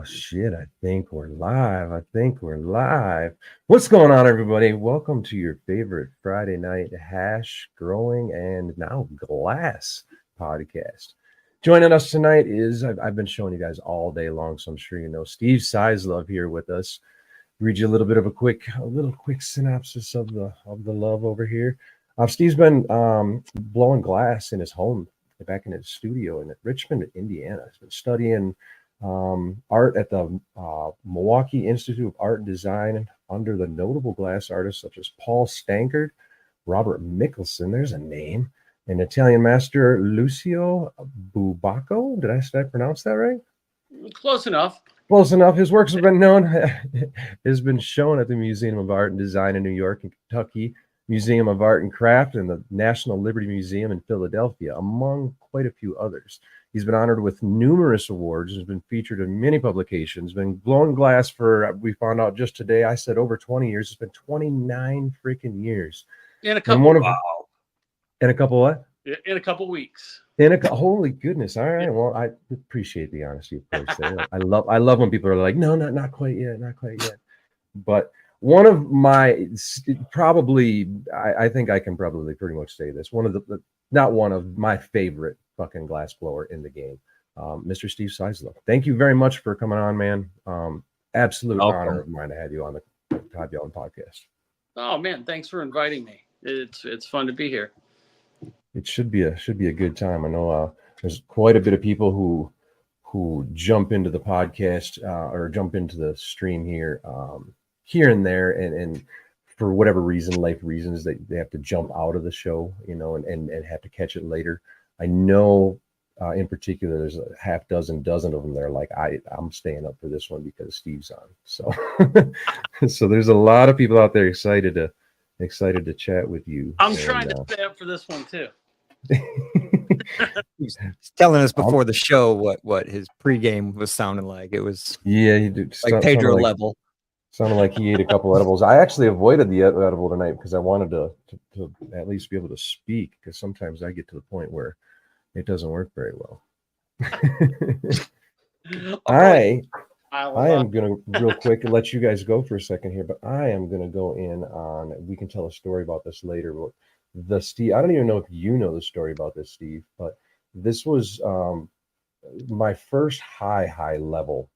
Oh shit, I think we're live. What's going on, everybody? Welcome to your favorite Friday night hash, growing, and now glass podcast. Joining us tonight is I've been showing you guys all day long, so I'm sure you know Steve Sizelove here with us. Read you a little bit of a quick synopsis of the love over here. Steve's been blowing glass in his home back in his studio in Richmond, Indiana. He's been studying art at the Milwaukee Institute of Art and Design under the notable glass artists such as Paul Stankard, Robert Michelson, there's a name, and Italian master Lucio Bubacco. Did I pronounce that right? Close enough. Close enough. His works have been has been shown at the Museum of Art and Design in New York and Kentucky, Museum of Art and Craft, and the National Liberty Museum in Philadelphia, among quite a few others. He's been honored with numerous awards, has been featured in many publications, been blowing glass for, we found out just today, I said over 20 years. It's been 29 freaking years. In a couple In a couple what? In a couple weeks. Holy goodness. All right. Well, I appreciate the honesty of course. I love when people are like, no, not quite yet. But one of my probably, I think I can probably pretty much say this. Not one of my favorite fucking glass blower in the game, Mr. Steve Sizelove. Thank you very much for coming on, man. Absolute honor of mine to have you on the Todd Yellen podcast. Oh man, thanks for inviting me. It's fun to be here. It should be a good time. I know there's quite a bit of people who jump into the podcast or jump into the stream here and there, and for whatever reason, life reasons, they have to jump out of the show, and have to catch it later. I know in particular there's a half dozen of them that are like, I'm staying up for this one because Steve's on. So so there's a lot of people out there excited to chat with you. I'm trying to stay up for this one too. He's telling us before the show what his pregame was sounding like. It was he did like Pedro level. Sounded like he ate a couple edibles. I actually avoided the edible tonight because I wanted to at least be able to speak, because sometimes I get to the point where it doesn't work very well. I am going to real quick and let you guys go for a second here, but I am going to go in on, we can tell a story about this later, but Steve, I don't even know if you know the story about this, Steve, but this was my first high level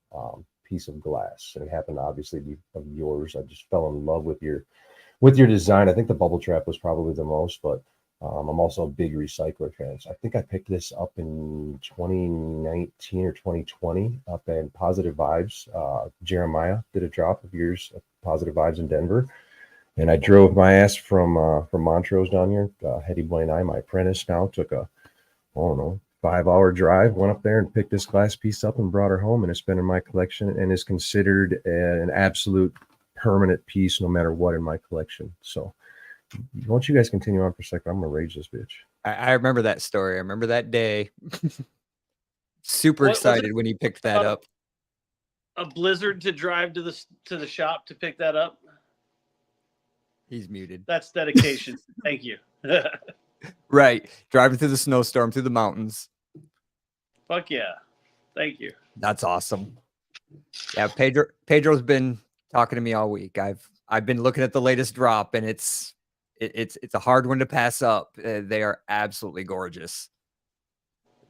piece of glass, and it happened to obviously be of yours. I just fell in love with your design. I think the bubble trap was probably the most, but I'm also a big recycler fan. So I think I picked this up in 2019 or 2020 up in Positive Vibes. Jeremiah did a drop of yours at Positive Vibes in Denver, and I drove my ass from Montrose down here. Hetty Boy and I, my apprentice now, took a 5-hour drive, went up there and picked this glass piece up and brought her home, and it's been in my collection and is considered an absolute permanent piece no matter what in my collection. So why don't you guys continue on for a second? I'm gonna rage this bitch. I remember that story. I remember that day. Super excited when you picked that up. A blizzard to drive to the shop to pick that up. He's muted. That's dedication. Thank you. Right. Driving through the snowstorm, through the mountains. Fuck yeah. Thank you. That's awesome. Yeah, Pedro's been talking to me all week. I've been looking at the latest drop, and it's a hard one to pass up. They are absolutely gorgeous.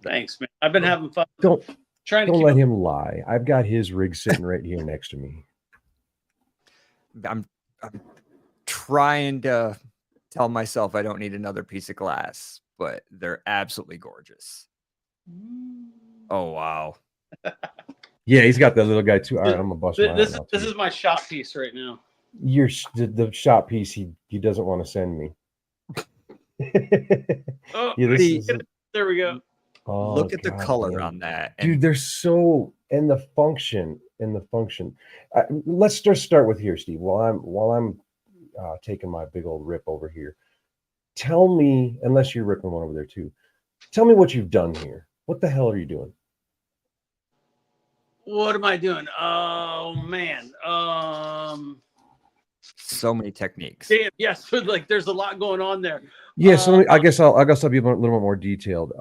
Thanks, man. I've been having fun. Don't let him lie. I've got his rig sitting right here next to me. I'm trying to tell myself I don't need another piece of glass, but they're absolutely gorgeous. Oh wow. Yeah, he's got that little guy too. All right, I'm gonna bust mine. This is my shop piece right now. The shop piece he doesn't want to send me. Oh, yeah, there we go. Oh, look at the color on that, dude. They're so in the function. Let's just start with here, Steve. While I'm taking my big old rip over here, tell me, unless you're ripping one over there too, tell me what you've done here. What the hell are you doing? What am I doing? Oh man. So many techniques. Damn, yes, like there's a lot going on there. Yeah, so I guess I'll be a little bit more detailed.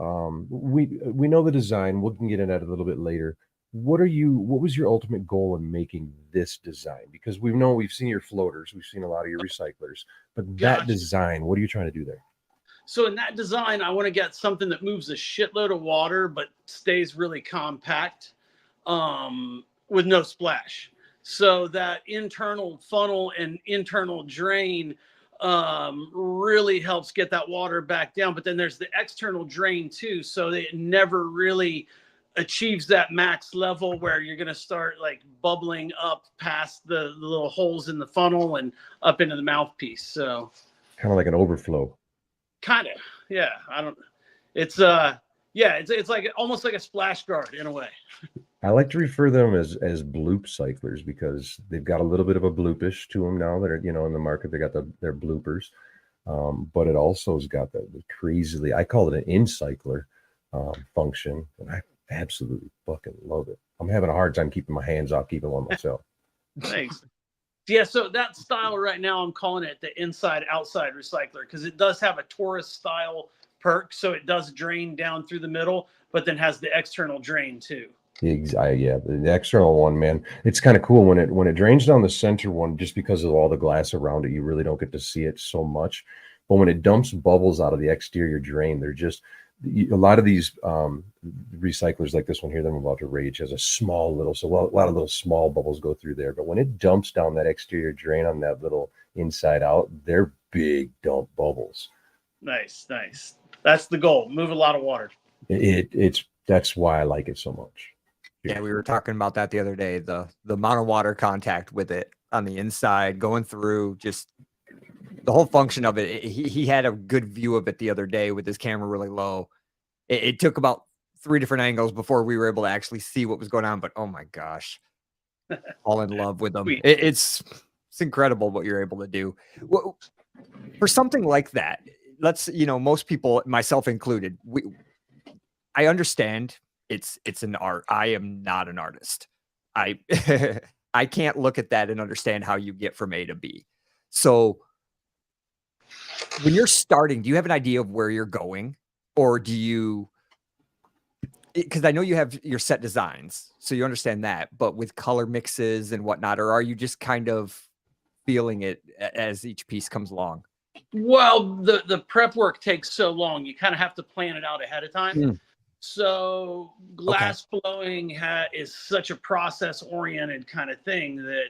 We know the design. We can get into that a little bit later. what was your ultimate goal in making this design? Because we've seen your floaters, we've seen a lot of your recyclers, but that design, what are you trying to do there? So in that design, I want to get something that moves a shitload of water, but stays really compact, with no splash. So that internal funnel and internal drain really helps get that water back down. But then there's the external drain too. So it never really achieves that max level where you're going to start like bubbling up past the little holes in the funnel and up into the mouthpiece. So kind of like an overflow. Kind of, yeah. It's like almost like a splash guard in a way. I like to refer them as bloop cyclers because they've got a little bit of a bloopish to them now that are, in the market. They got their bloopers, but it also has got the crazily, I call it an in-cycler function, and I absolutely fucking love it. I'm having a hard time keeping my hands off keeping one myself. Thanks. Yeah, so that style right now, I'm calling it the inside-outside recycler because it does have a Taurus style perk, so it does drain down through the middle, but then has the external drain too. Yeah, the external one, man, it's kind of cool when it drains down the center one, just because of all the glass around it, you really don't get to see it so much. But when it dumps bubbles out of the exterior drain, they're just a lot of these recyclers like this one here that I'm about to rage has a lot of little small bubbles go through there. But when it dumps down that exterior drain on that little inside out, they're big dump bubbles. Nice. That's the goal. Move a lot of water. That's why I like it so much. Yeah, we were talking about that the other day. The amount of water contact with it on the inside, going through, just the whole function of it. He had a good view of it the other day with his camera really low. It took about 3 different angles before we were able to actually see what was going on. But oh my gosh, all in love with them. It's incredible what you're able to do. Well, for something like that, most people, myself included, I understand it's an art. I am not an artist. I I can't look at that and understand how you get from A to B. So when you're starting, do you have an idea of where you're going, or do you? Because I know you have your set designs, so you understand that. But with color mixes and whatnot, or are you just kind of feeling it as each piece comes along? Well, the prep work takes so long. You kind of have to plan it out ahead of time. So glass blowing is such a process-oriented kind of thing that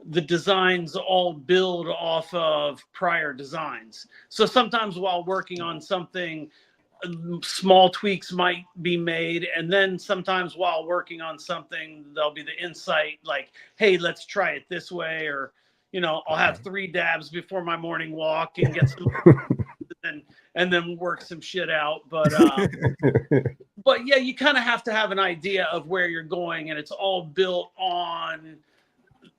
the designs all build off of prior designs. So sometimes while working on something, small tweaks might be made. And then sometimes while working on something, there'll be the insight like, hey, let's try it this way. Or, I'll have 3 dabs before my morning walk and get some and then work some shit out. But yeah, you kind of have to have an idea of where you're going, and it's all built on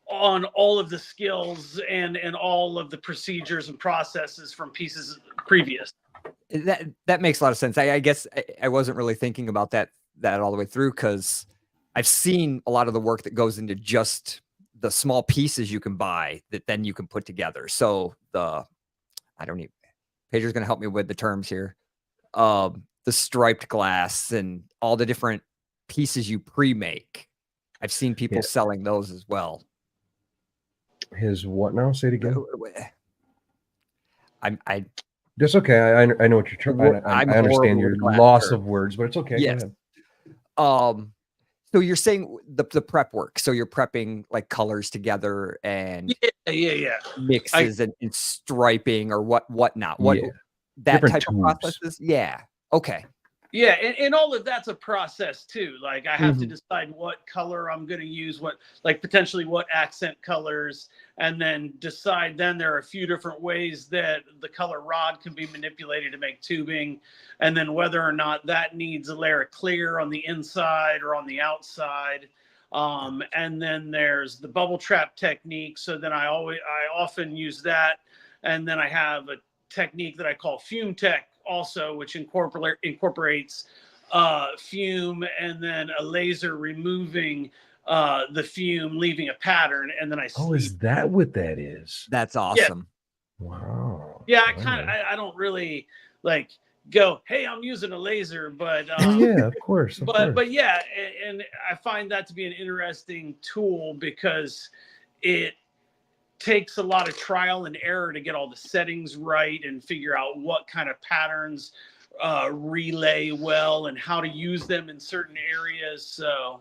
all of the skills and all of the procedures and processes from pieces previous. That makes a lot of sense. I guess I wasn't really thinking about that all the way through, because I've seen a lot of the work that goes into just the small pieces you can buy that then you can put together. So Pedro's going to help me with the terms here. The striped glass and all the different pieces you pre-make. I've seen people selling those as well. His what now? Say it again. I That's okay. I know what you're trying. I understand your loss of words, but it's okay. Yes. Go ahead. So you're saying the prep work. So you're prepping like colors together and mixes and striping or whatnot. That different type of processes? Yeah. Okay. Yeah, and all of that's a process too. Like I have to decide what color I'm going to use, potentially what accent colors, and then decide. Then there are a few different ways that the color rod can be manipulated to make tubing, and then whether or not that needs a layer of clear on the inside or on the outside. And then there's the bubble trap technique. So then I often use that, and then I have a technique that I call fume tech also, which incorporates fume and then a laser removing the fume, leaving a pattern, and then is that what that is? That's awesome. Yeah. Wow. Yeah, I don't really go, hey, I'm using a laser, but yeah, of course, but yeah, and I find that to be an interesting tool because it takes a lot of trial and error to get all the settings right and figure out what kind of patterns relay well and how to use them in certain areas. So,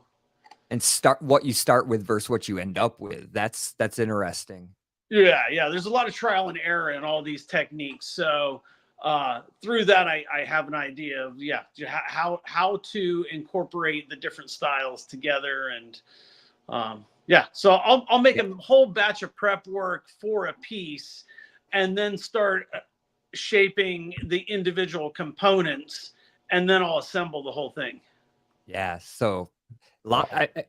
and start what you start with versus what you end up with. That's interesting. Yeah. There's a lot of trial and error in all these techniques. So through that, I have an idea of how to incorporate the different styles together, and so I'll make a whole batch of prep work for a piece, and then start shaping the individual components, and then I'll assemble the whole thing. Yeah. So,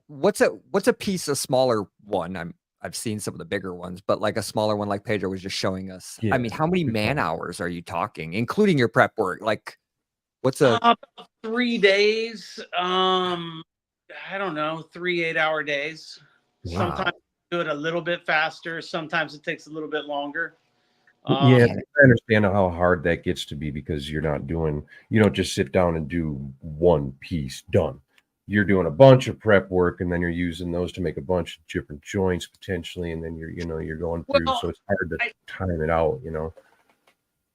what's a piece, a smaller one? I've seen some of the bigger ones, but like a smaller one, like Pedro was just showing us. Yeah, I mean, how many man hours are you talking, including your prep work? Like, what's a 3 days? I don't know, 3 8-hour days. Wow. Sometimes I do it a little bit faster. Sometimes it takes a little bit longer. Yeah, I understand how hard that gets to be because you don't just sit down and do one piece done. You're doing a bunch of prep work, and then you're using those to make a bunch of different joints potentially, and then you're going through. So it's hard to time it out.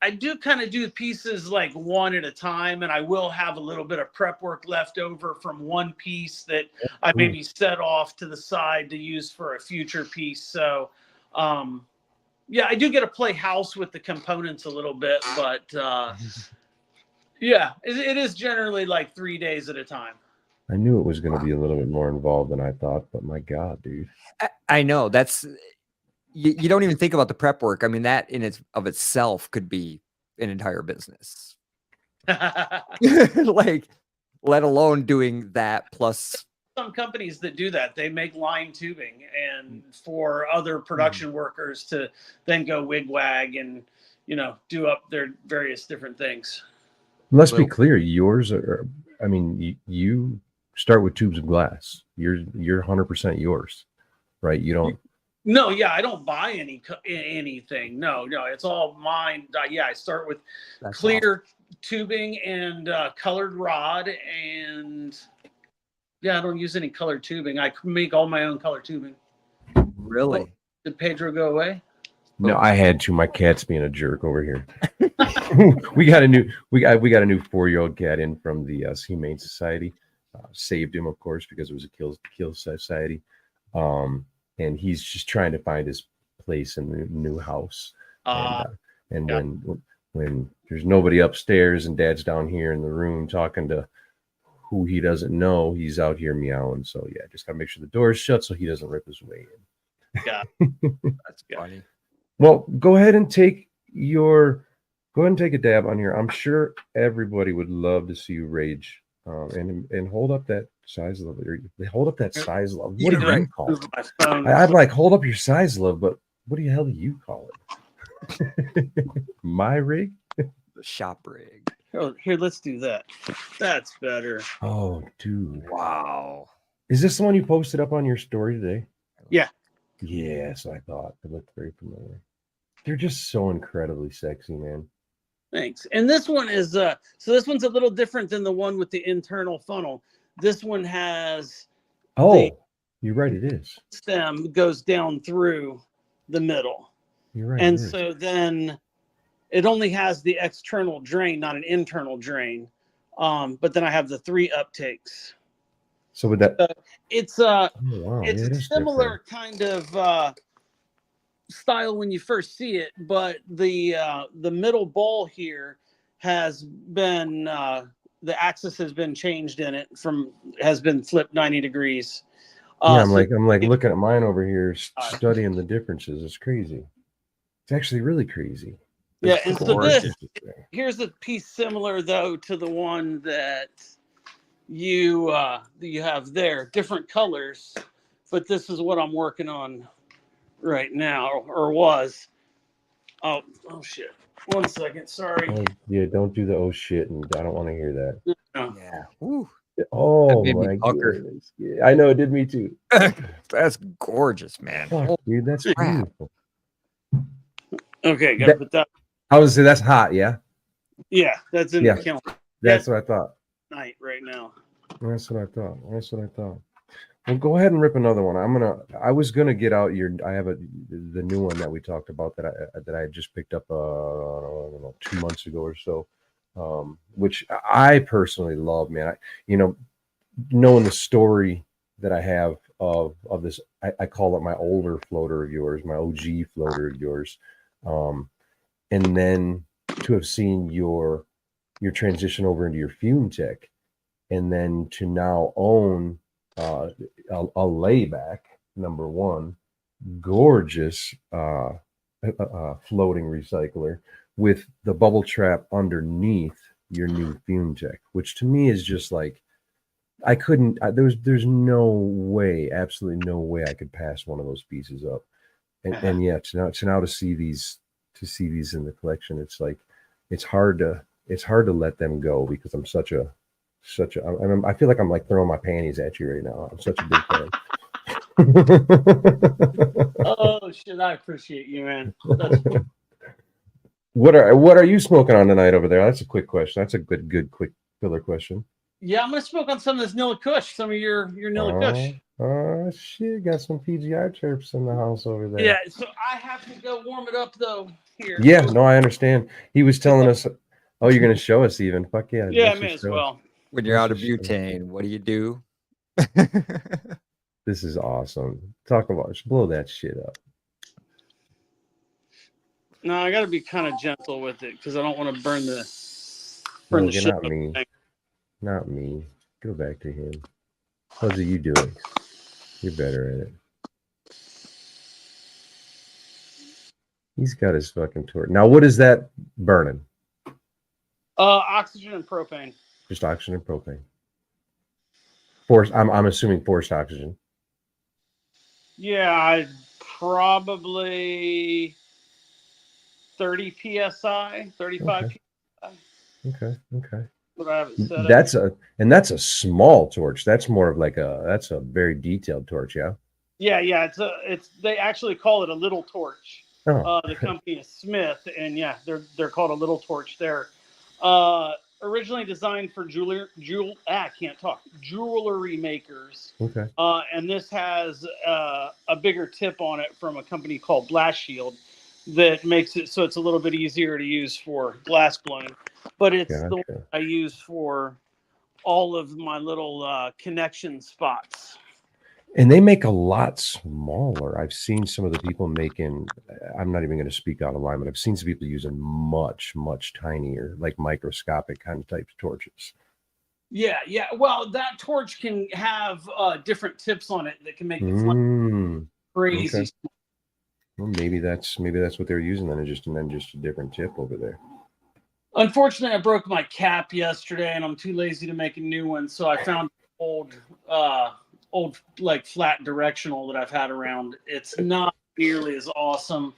I do kind of do pieces like one at a time, and I will have a little bit of prep work left over from one piece that I maybe set off to the side to use for a future piece. So, I do get to play house with the components a little bit, but it is generally like 3 days at a time. I knew it was going to be a little bit more involved than I thought, but my God, dude. I know that's you don't even think about the prep work. I mean, that in itself could be an entire business. Like, let alone doing that plus some companies that do that. They make line tubing and for other production workers to then go wig-wag and do up their various different things. Let's be clear, yours are, I mean, you start with tubes of glass. You're 100% yours, right? You don't. No, I don't buy anything. No, it's all mine. I start with clear tubing and colored rod, and I don't use any colored tubing. I make all my own color tubing. Really? Oh, did Pedro go away? No, I had to. My cat's being a jerk over here. we got a new 4-year-old cat in from the Humane Society. Saved him, of course, because it was a kill society. And he's just trying to find his place in the new house. When there's nobody upstairs and Dad's down here in the room talking to who he doesn't know, he's out here meowing. So just gotta make sure the door's shut so he doesn't rip his way in. Yeah, that's funny. Well, go ahead and take a dab on here. I'm sure everybody would love to see you rage. And hold up that Sizelove. Hold up that Sizelove. What do you call it? I'd like hold up your Sizelove, but what the hell do you call it? My rig? The shop rig. Oh, here, let's do that. That's better. Oh, dude. Wow. Is this the one you posted up on your story today? Yeah. Yes, I thought. It looked very familiar. They're just so incredibly sexy, man. Thanks. And this one is so this one's a little different than the one with the internal funnel. This one has you're right, it is. Stem goes down through the middle. You're right. And so then it only has the external drain, not an internal drain. But then I have the 3 uptakes. So with that it's a similar kind of style when you first see it, but the middle ball here has been the axis has been changed in it has been flipped 90 degrees. I'm like looking at mine over here, studying the differences. It's crazy. It's actually really crazy. Yeah, and so here's a piece similar though to the one that you have there, different colors, but this is what I'm working on right now, or was. Oh shit. 1 second, sorry. Don't do the oh shit, and I don't want to hear that. No. Yeah. Ooh. Oh my goodness. Yeah, I know, it did me too. That's gorgeous, man. Fuck, dude, that's beautiful. Okay, gotta put that. I was say that's hot, yeah. Yeah, that's in the calendar. That's what I thought. Night right now. That's what I thought. Well, go ahead and rip another one. I was gonna get out I have the new one that we talked about that I just picked up I don't know, 2 months ago or so, which I personally love, man. Knowing the story that I have of this, I call it my older floater of yours, my OG floater of yours, and then to have seen your transition over into your fume tech, and then to now own a layback, number one, gorgeous floating recycler with the bubble trap underneath your new fume tech, which to me is just like, there's no way, absolutely no way I could pass one of those pieces up. And yeah, to see these in the collection, it's like, it's hard to let them go, because I'm I feel like I'm like throwing my panties at you right now. I'm such a big fan. Oh shit, I appreciate you, man. What are you smoking on tonight over there? That's a quick question. That's a good quick filler question. Yeah, I'm gonna smoke on some of this Nilla Kush, some of your Nilla Kush. Oh shit, got some PGI chirps in the house over there. Yeah, so I have to go warm it up though. Here. Yeah, no, I understand. He was telling us. Oh, you're gonna show us even? Fuck yeah. Yeah, I may as well. When you're out of butane, what do? This is awesome. Talk about it. Blow that shit up. No, I got to be kind of gentle with it because I don't want to burn the shit. Not me. Not me. Go back to him. How's you doing? You're better at it. He's got his fucking torch. Now, what is that burning? Oxygen and propane. Just oxygen and propane. Forced. I'm assuming forced oxygen. Yeah, I'd probably 30 psi, 35 psi. Okay. But I have it set that's a small torch. That's more of like that's a very detailed torch, yeah. Yeah. They actually call it a little torch. Oh. The company is Smith, and yeah, they're called a little torch. They're originally designed for jewelry makers. Okay. And this has a bigger tip on it from a company called Blast Shield that makes it so it's a little bit easier to use for glass blowing. But it's the one I use for all of my little connection spots. And they make a lot smaller. I've seen some of the people making, I'm not even going to speak out of line, but I've seen some people using much, much tinier, like microscopic kind of type torches. Yeah. Well, that torch can have different tips on it that can make it crazy. Okay. Well, maybe that's what they're using then, just a different tip over there. Unfortunately, I broke my cap yesterday, and I'm too lazy to make a new one. So I found old like flat directional that I've had around. It's not nearly as awesome.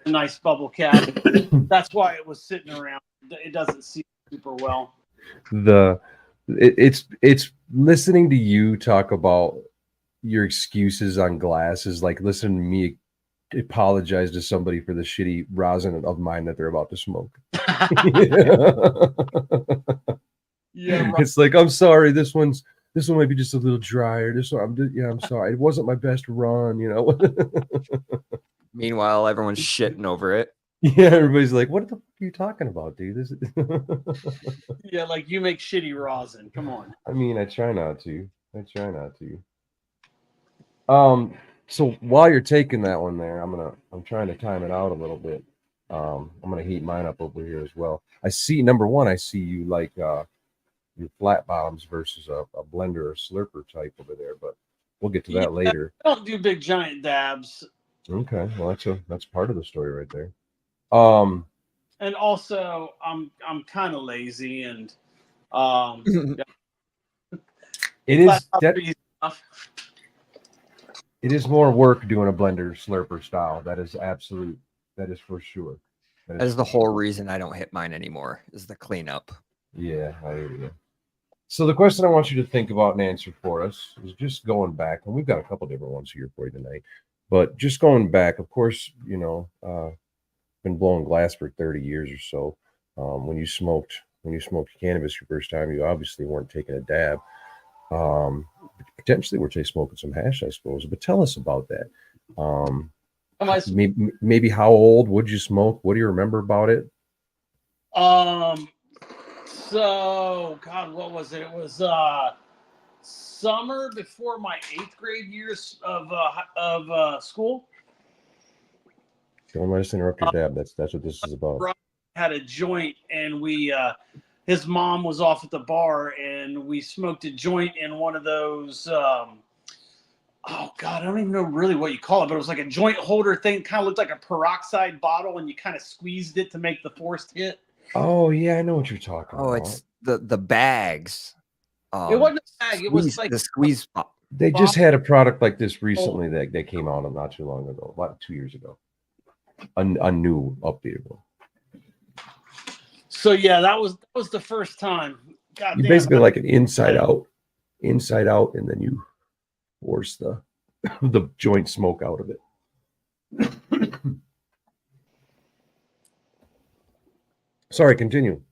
A nice bubble cap. That's why it was sitting around. It doesn't see super well. It's listening to you talk about your excuses on glass is like listening to me apologize to somebody for the shitty rosin of mine that they're about to smoke. Yeah, right. It's like, I'm sorry, this one might be just a little drier. This one, I'm sorry, it wasn't my best run, Meanwhile, everyone's shitting over it. Yeah, everybody's like, what the fuck are you talking about, dude? This Yeah, like you make shitty rosin. Come on. I mean, I try not to. So while you're taking that one there, I'm trying to time it out a little bit. I'm gonna heat mine up over here as well. I see you like your flat bottoms versus a blender or slurper type over there, but we'll get to that later. I don't do big giant dabs. Okay, well that's part of the story right there. And also I'm kind of lazy, and it is more work doing a blender slurper style. That is for sure. That is the whole reason I don't hit mine anymore, is the cleanup. Yeah, I hear you. So the question I want you to think about and answer for us is just going back, and we've got a couple different ones here for you tonight, but just going back, of course, been blowing glass for 30 years or so. when you smoked cannabis your first time, you obviously weren't taking a dab. Potentially were smoking some hash, I suppose. But tell us about that. Maybe how old would you smoke? What do you remember about it? So God, what was it? It was summer before my 8th grade years of school. Don't let us interrupt your dab. That's what this is about. Had a joint, and we his mom was off at the bar, and we smoked a joint in one of those oh God, I don't even know really what you call it, but it was like a joint holder thing, kind of looked like a peroxide bottle, and you kind of squeezed it to make the forced hit. Oh yeah, I know what you're talking about. It's the bags. It wasn't a bag, it was like the squeeze pop. They just had a product like this recently that came out not too long ago, about 2 years ago. A new updated one. So yeah, that was the first time. God, you basically like an inside out, and then you force the joint smoke out of it. Sorry, continue.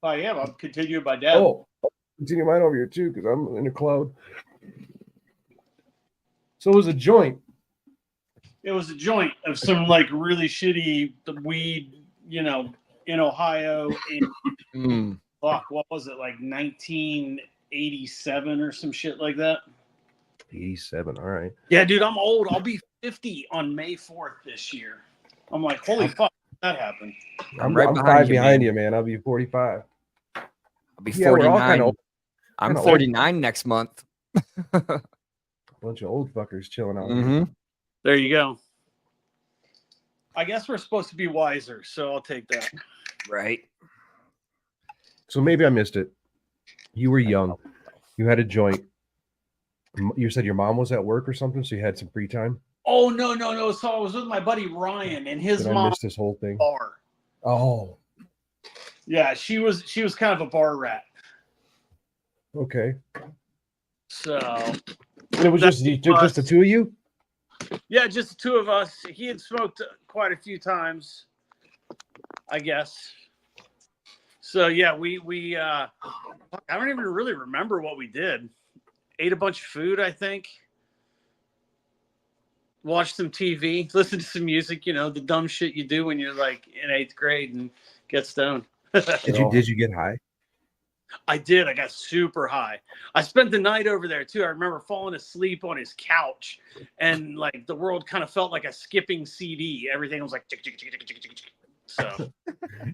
I am. I'm continuing my dad. Oh, I'll continue mine over here too because I'm in a cloud. So it was a joint. It was a joint of some like really shitty weed, in Ohio. Fuck, what was it, like 1987 or some shit like that? 87, all right. Yeah, dude, I'm old. I'll be 50 on May 4th this year. I'm like, holy fuck, that happened. I'm right behind you, man. I'll be 45. I'll be 49. I'm 49 next month. A bunch of old fuckers chilling out here. There you go. I guess we're supposed to be wiser, so I'll take that. Right. So maybe I missed it. You were young. You had a joint. You said your mom was at work or something, so you had some free time? Oh, no. So I was with my buddy Ryan and his mom. I missed this whole thing. Bar. Oh. Yeah, she was kind of a bar rat. Okay. So. It was just the two of you? Yeah, just the two of us. He had smoked quite a few times, I guess. So yeah, we I don't even really remember what we did. Ate a bunch of food, I think. Watched some TV, listened to some music, the dumb shit you do when you're like in 8th grade and get stoned. Did you get high? I did. I got super high. I spent the night over there too. I remember falling asleep on his couch, and like the world kind of felt like a skipping CD. Everything was like tick, tick, tick, tick, tick, tick, tick. So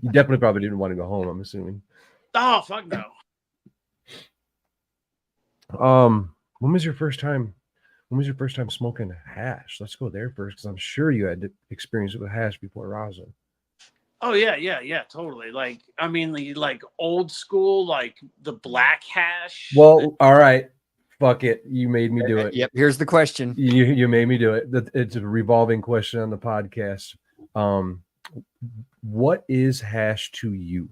you definitely probably didn't want to go home, I'm assuming. Oh fuck no. When was your first time smoking hash? Let's go there first, because I'm sure you had experience with hash before rosin. Oh yeah, totally. Like, I mean, like old school, like the black hash. Well, all right, fuck it. You made me do it. Yep. Here's the question. You made me do it. It's a revolving question on the podcast. What is hash to you?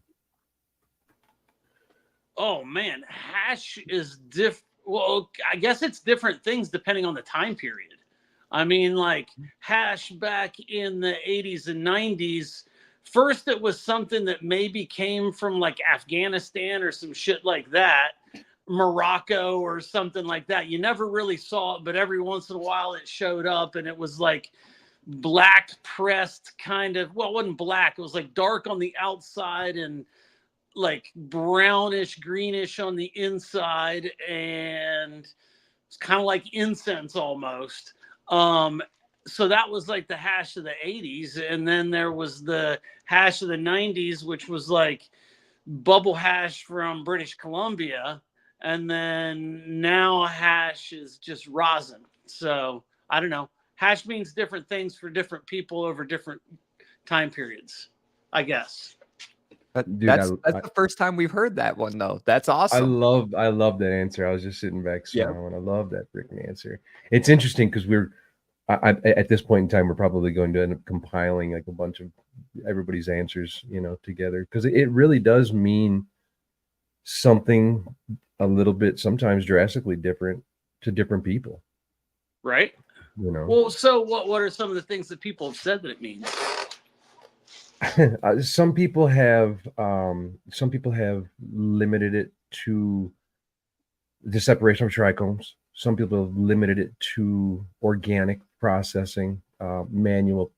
Oh man, hash is different. Well, I guess it's different things depending on the time period. I mean, like hash back in the 80s and 90s. First, it was something that maybe came from like Afghanistan or some shit like that, Morocco or something like that. You never really saw it, but every once in a while it showed up, and it was like black pressed kind of, well, it wasn't black. It was like dark on the outside and like brownish, greenish on the inside. And it's kind of like incense almost. So that was like the hash of the 80s. And then there was the hash of the 90s, which was like bubble hash from British Columbia. And then now hash is just rosin. So I don't know. Hash means different things for different people over different time periods, I guess. That's the first time we've heard that one, though. That's awesome. I love that answer. I was just sitting back smiling. I love that freaking answer. It's interesting because at this point in time, we're probably going to end up compiling like a bunch of everybody's answers, together, because it really does mean something a little bit, sometimes drastically different to different people. Right. Well, so what are some of the things that people have said that it means? Some people have limited it to the separation of trichomes. Some people have limited it to organic processing, manual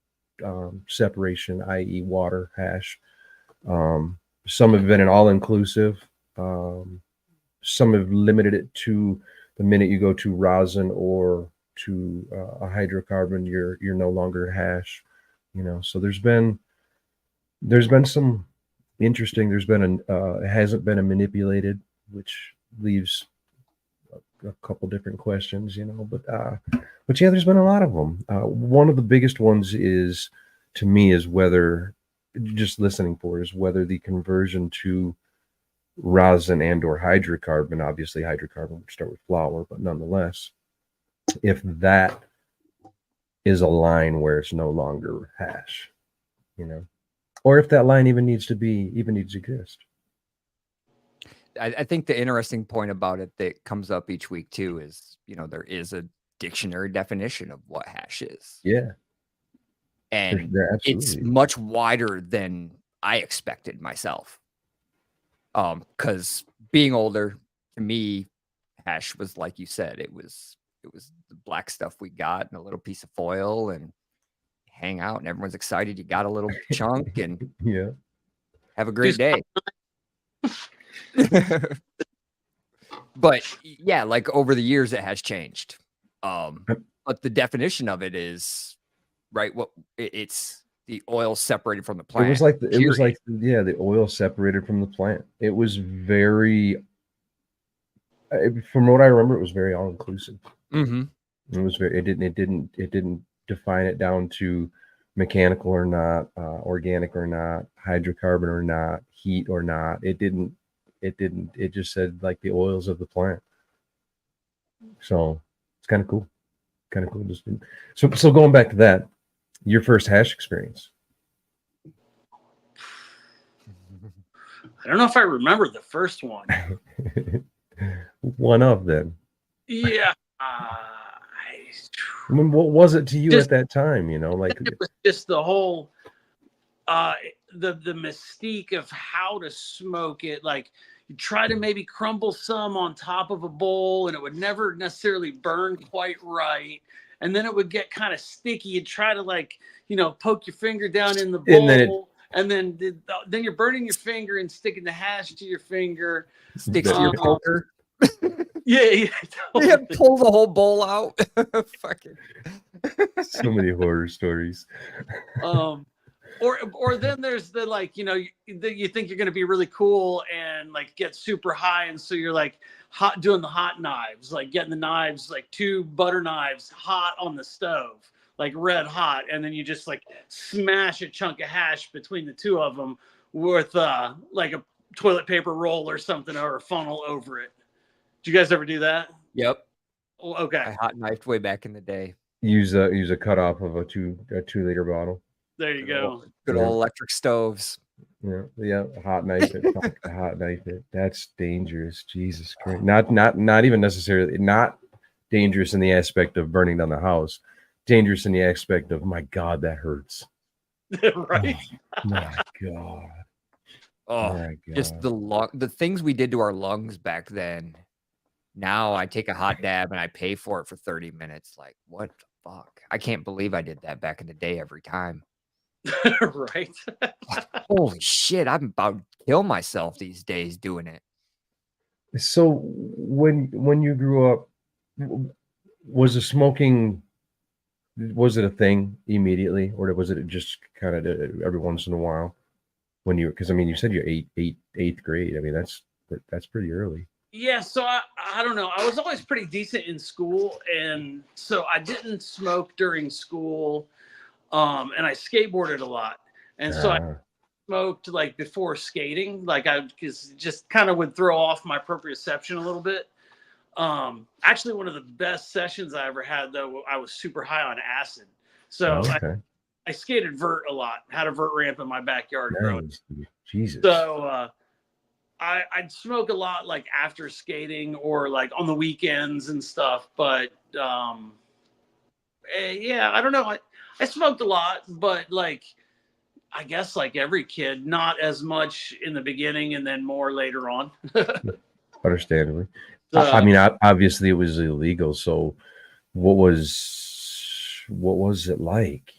separation, i.e., water hash. Some have been an all-inclusive. Some have limited it to the minute you go to rosin or to a hydrocarbon, you're no longer hash. So there's been some interesting. There's been it hasn't been a manipulated, which leaves a couple different questions, but yeah, there's been a lot of them. One of the biggest ones is, to me, is whether, just listening for, is whether the conversion to rosin and or hydrocarbon, obviously hydrocarbon would start with flour, but nonetheless, if that is a line where it's no longer hash, or if that line even needs to exist. I think the interesting point about it that comes up each week too is, there is a dictionary definition of what hash is. Yeah. And it's much wider than I expected myself. Because being older, to me, hash was, like you said, it was the black stuff we got and a little piece of foil and hang out and everyone's excited you got a little chunk and yeah, have a great day. But yeah, like over the years it has changed. But the definition of it is right. What it's the oil separated from the plant. It was like the oil separated from the plant. It was very, from what I remember, it was very all inclusive. Mm-hmm. It was very. It didn't define it down to mechanical or not, organic or not, hydrocarbon or not, heat or not. It didn't. It just said like the oils of the plant. So it's kind of cool. So going back to that, your first hash experience. I don't know if I remember the first one. One of them. Yeah. I mean, what was it to you at that time? Like it was just the whole the mystique of how to smoke it. Like you try to maybe crumble some on top of a bowl and it would never necessarily burn quite right. And then it would get kind of sticky. You'd try to poke your finger down in the bowl. And then you're burning your finger and sticking the hash to your finger. Sticks to your poker. Yeah. Totally. Yeah, pull the whole bowl out. Fucking. So many horror stories. Or then there's the you think you're going to be really cool and get super high, and so you're doing the hot knives, getting the knives, 2 butter knives hot on the stove, red hot, and then you just smash a chunk of hash between the 2 of them with a toilet paper roll or something or a funnel over it. Did you guys ever do that? Yep. Okay. I hot knifed way back in the day. Use a cutoff of a 2-liter bottle. There you go. Good old electric stoves. Yeah. Hot knife it. Hot knife it. That's dangerous. Jesus Christ. Not even necessarily not dangerous in the aspect of burning down the house. Dangerous in the aspect of, my God, that hurts. Right. Oh, my God. Oh, my God. Just the things we did to our lungs back then. Now I take a hot dab and I pay for it for 30 minutes. Like, what the fuck? I can't believe I did that back in the day every time. Right. Holy shit, I'm about to kill myself these days doing it. So when you grew up, was the smoking, was it a thing immediately, or was it just kind of every once in a while when because you said you're eighth grade. I mean, that's pretty early. Yeah, so I don't know. I was always pretty decent in school, and so I didn't smoke during school, and I skateboarded a lot, and so I smoked before skating, just kind of would throw off my proprioception a little bit. Actually, one of the best sessions I ever had, though, I was super high on acid, so I skated vert a lot. Had a vert ramp in my backyard. Nice. Jesus. So. I'd smoke a lot after skating or on the weekends and stuff, but yeah, I don't know. I smoked a lot, but I guess like every kid, not as much in the beginning and then more later on. Understandably. I mean, obviously it was illegal. So what was it like,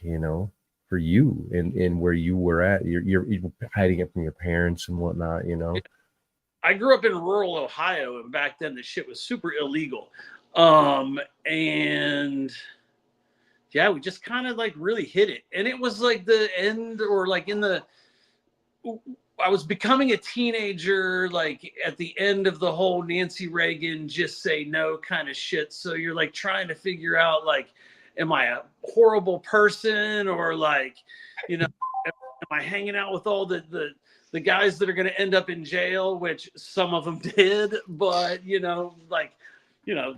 for you and where you were at? You're hiding it from your parents and whatnot, I grew up in rural Ohio, and back then the shit was super illegal. And yeah, we just kind of like really hit it. And it was like the end, or like I was becoming a teenager, like at the end of the whole Nancy Reagan just say no kind of shit. So you're like trying to figure out, like, am I a horrible person, or like, am I hanging out with all the guys that are going to end up in jail, which some of them did, but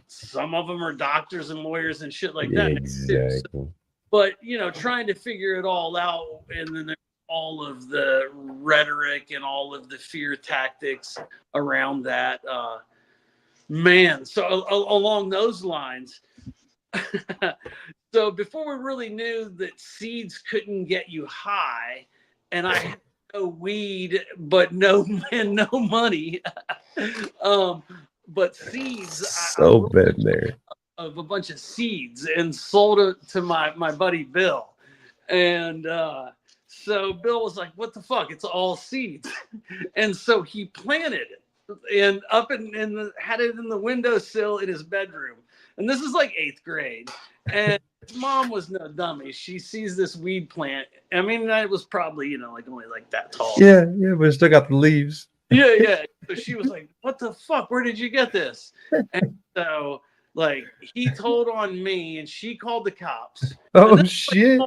some of them are doctors and lawyers and shit like that. Exactly. But trying to figure it all out, and then all of the rhetoric and all of the fear tactics around that, man. So along those lines, so before we really knew that seeds couldn't get you high, and I had no weed, but no money, but seeds. So been there. Of a bunch of seeds and sold it to my buddy Bill, and so Bill was like, "What the fuck? It's all seeds," and so he planted it and had it in the windowsill in his bedroom. And this is like 8th grade, and his mom was no dummy. She sees this weed plant. I mean, it was probably like only like that tall. Yeah, but it still got the leaves. Yeah. So she was like, "What the fuck? Where did you get this?" And so, like, he told on me, and she called the cops. Oh shit!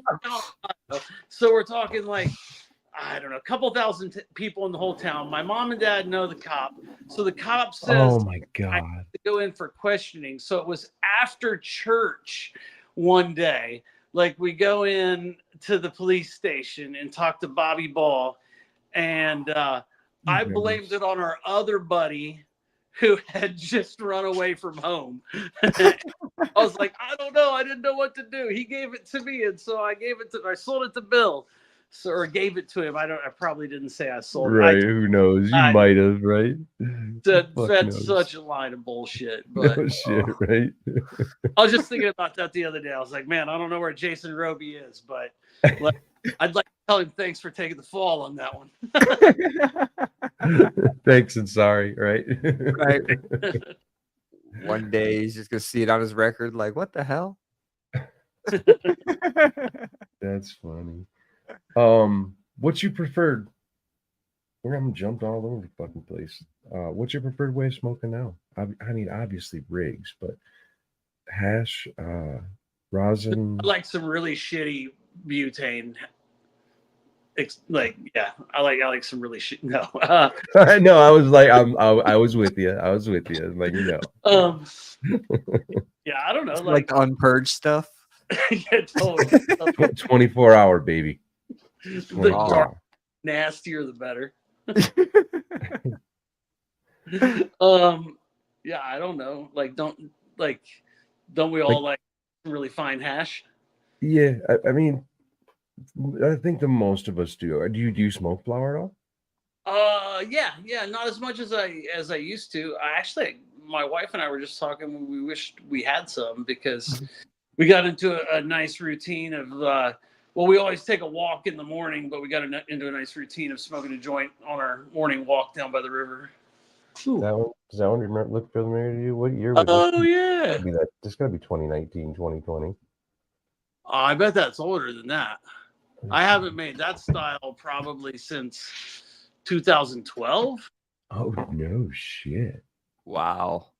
So we're talking like, I don't know, a couple thousand people in the whole town. My mom and dad know the cop, so the cop says, "Oh my god!" I have to go in for questioning. So it was after church one day. Like, we go in to the police station and talk to Bobby Ball, and I blamed it on our other buddy who had just run away from home. I was like, I don't know. I didn't know what to do. He gave it to me, and so I sold it to Bill. So, or gave it to him. I probably didn't say I sold it. Right. Who knows? You might have, right? That's such a line of bullshit. But no shit, right? I was just thinking about that the other day. I was like, man, I don't know where Jason Roby is, but I'd like to tell him thanks for taking the fall on that one. Thanks and sorry, right? Right. One day he's just gonna see it on his record, like, what the hell? That's funny. What's your preferred? I'm jumped all over the fucking place. What's your preferred way of smoking now? I mean, obviously rigs, but hash, rosin. I like some really shitty butane. I like some really shit. No, I know. I was like, I was with you. Like, yeah, I don't know, like the unpurged stuff. Yeah, totally. 24-hour baby. The nastier the better. Yeah, I don't know. Like, don't we all like really fine hash? Yeah, I mean, I think the most of us do. Do you smoke flower at all? Yeah, not as much as I used to. My wife and I were just talking. We wished we had some, because we got into a nice routine of we always take a walk in the morning, but we got into a nice routine of smoking a joint on our morning walk down by the river. Does that one look familiar to you? What year was this? Yeah. This got to be 2019, 2020. I bet that's older than that. I haven't made that style probably since 2012. Oh, no shit. Wow.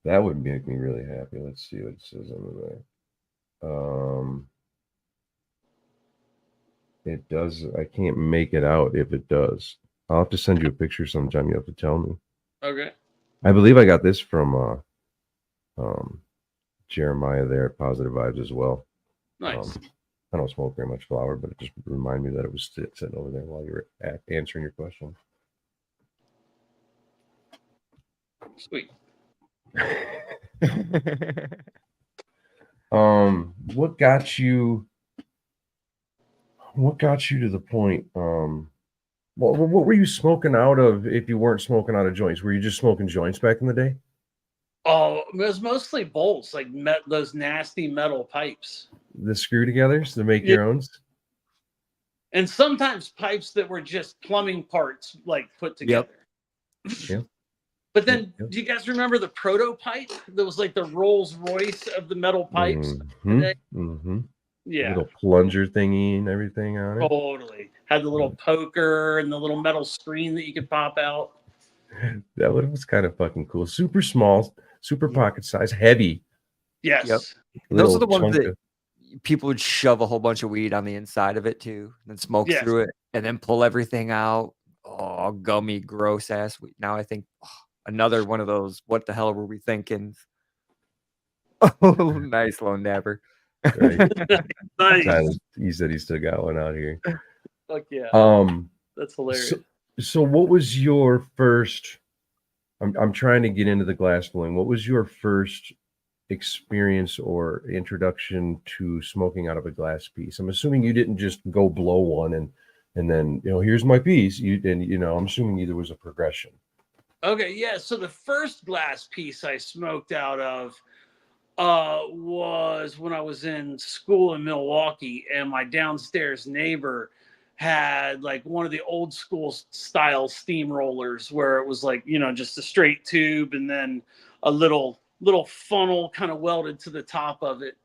That would make me really happy. Let's see what it says over there. It does. I can't make it out if it does. I'll have to send you a picture sometime. You have to tell me. Okay. I believe I got this from Jeremiah there at Positive Vibes as well. Nice. I don't smoke very much flower, but it just reminded me that it was sitting over there while you were answering your question. Sweet. What got you? What got you to the point? What were you smoking out of if you weren't smoking out of joints? Were you just smoking joints back in the day? Oh, it was mostly bolts, like those nasty metal pipes. The screw togethers to make Yeah. your own? And sometimes pipes that were just plumbing parts, like put together. Yep. But then, do you guys remember the proto pipe? That was like the Rolls Royce of the metal pipes. Yeah. Little plunger thingy and everything on it. Totally. Had the little poker and the little metal screen that you could pop out. That was kind of fucking cool. Super small, super pocket size, heavy. Yes. Yep. Those are the ones that people would shove a whole bunch of weed on the inside of it too, and then smoke through it, and then pull everything out. Oh, gummy, gross ass weed. Now I think another one of those. What the hell were we thinking? Oh, nice, Lone Dapper. Right. Nice. Tyler, he said he still got one out here. Fuck yeah. That's hilarious. So what was your first? I'm trying to get into the glass blowing. What was your first experience or introduction to smoking out of a glass piece? I'm assuming you didn't just go blow one and then here's my piece. I'm assuming there was a progression. Okay, yeah. So the first glass piece I smoked out of was when I was in school in Milwaukee, and my downstairs neighbor had like one of the old school style steamrollers where it was like, just a straight tube and then a little funnel kind of welded to the top of it.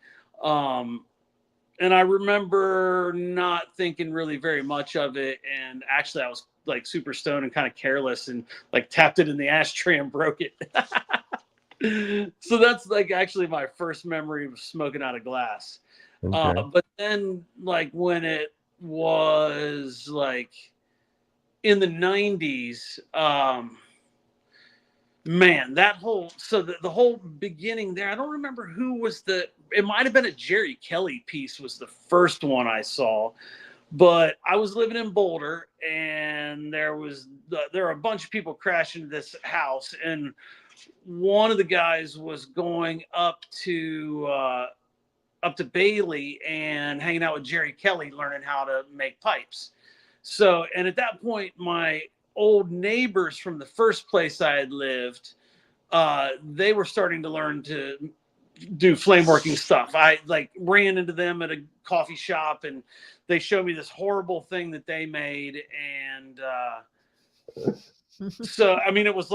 And I remember not thinking really very much of it. And actually I was like super stoned and kind of careless and like tapped it in the ashtray and broke it. So that's like actually my first memory of smoking out of glass. Okay. But then like when it was like in the 90s, man, the whole beginning there, I don't remember who was it might have been a Jerry Kelly piece was the first one I saw. But I was living in Boulder, and there were a bunch of people crashing into this house, and one of the guys was going up to Bailey and hanging out with Jerry Kelly, learning how to make pipes. So, and at that point, my old neighbors from the first place I had lived, they were starting to learn to do flame working stuff. I like ran into them at a coffee shop, and they showed me this horrible thing that they made, and so I mean it was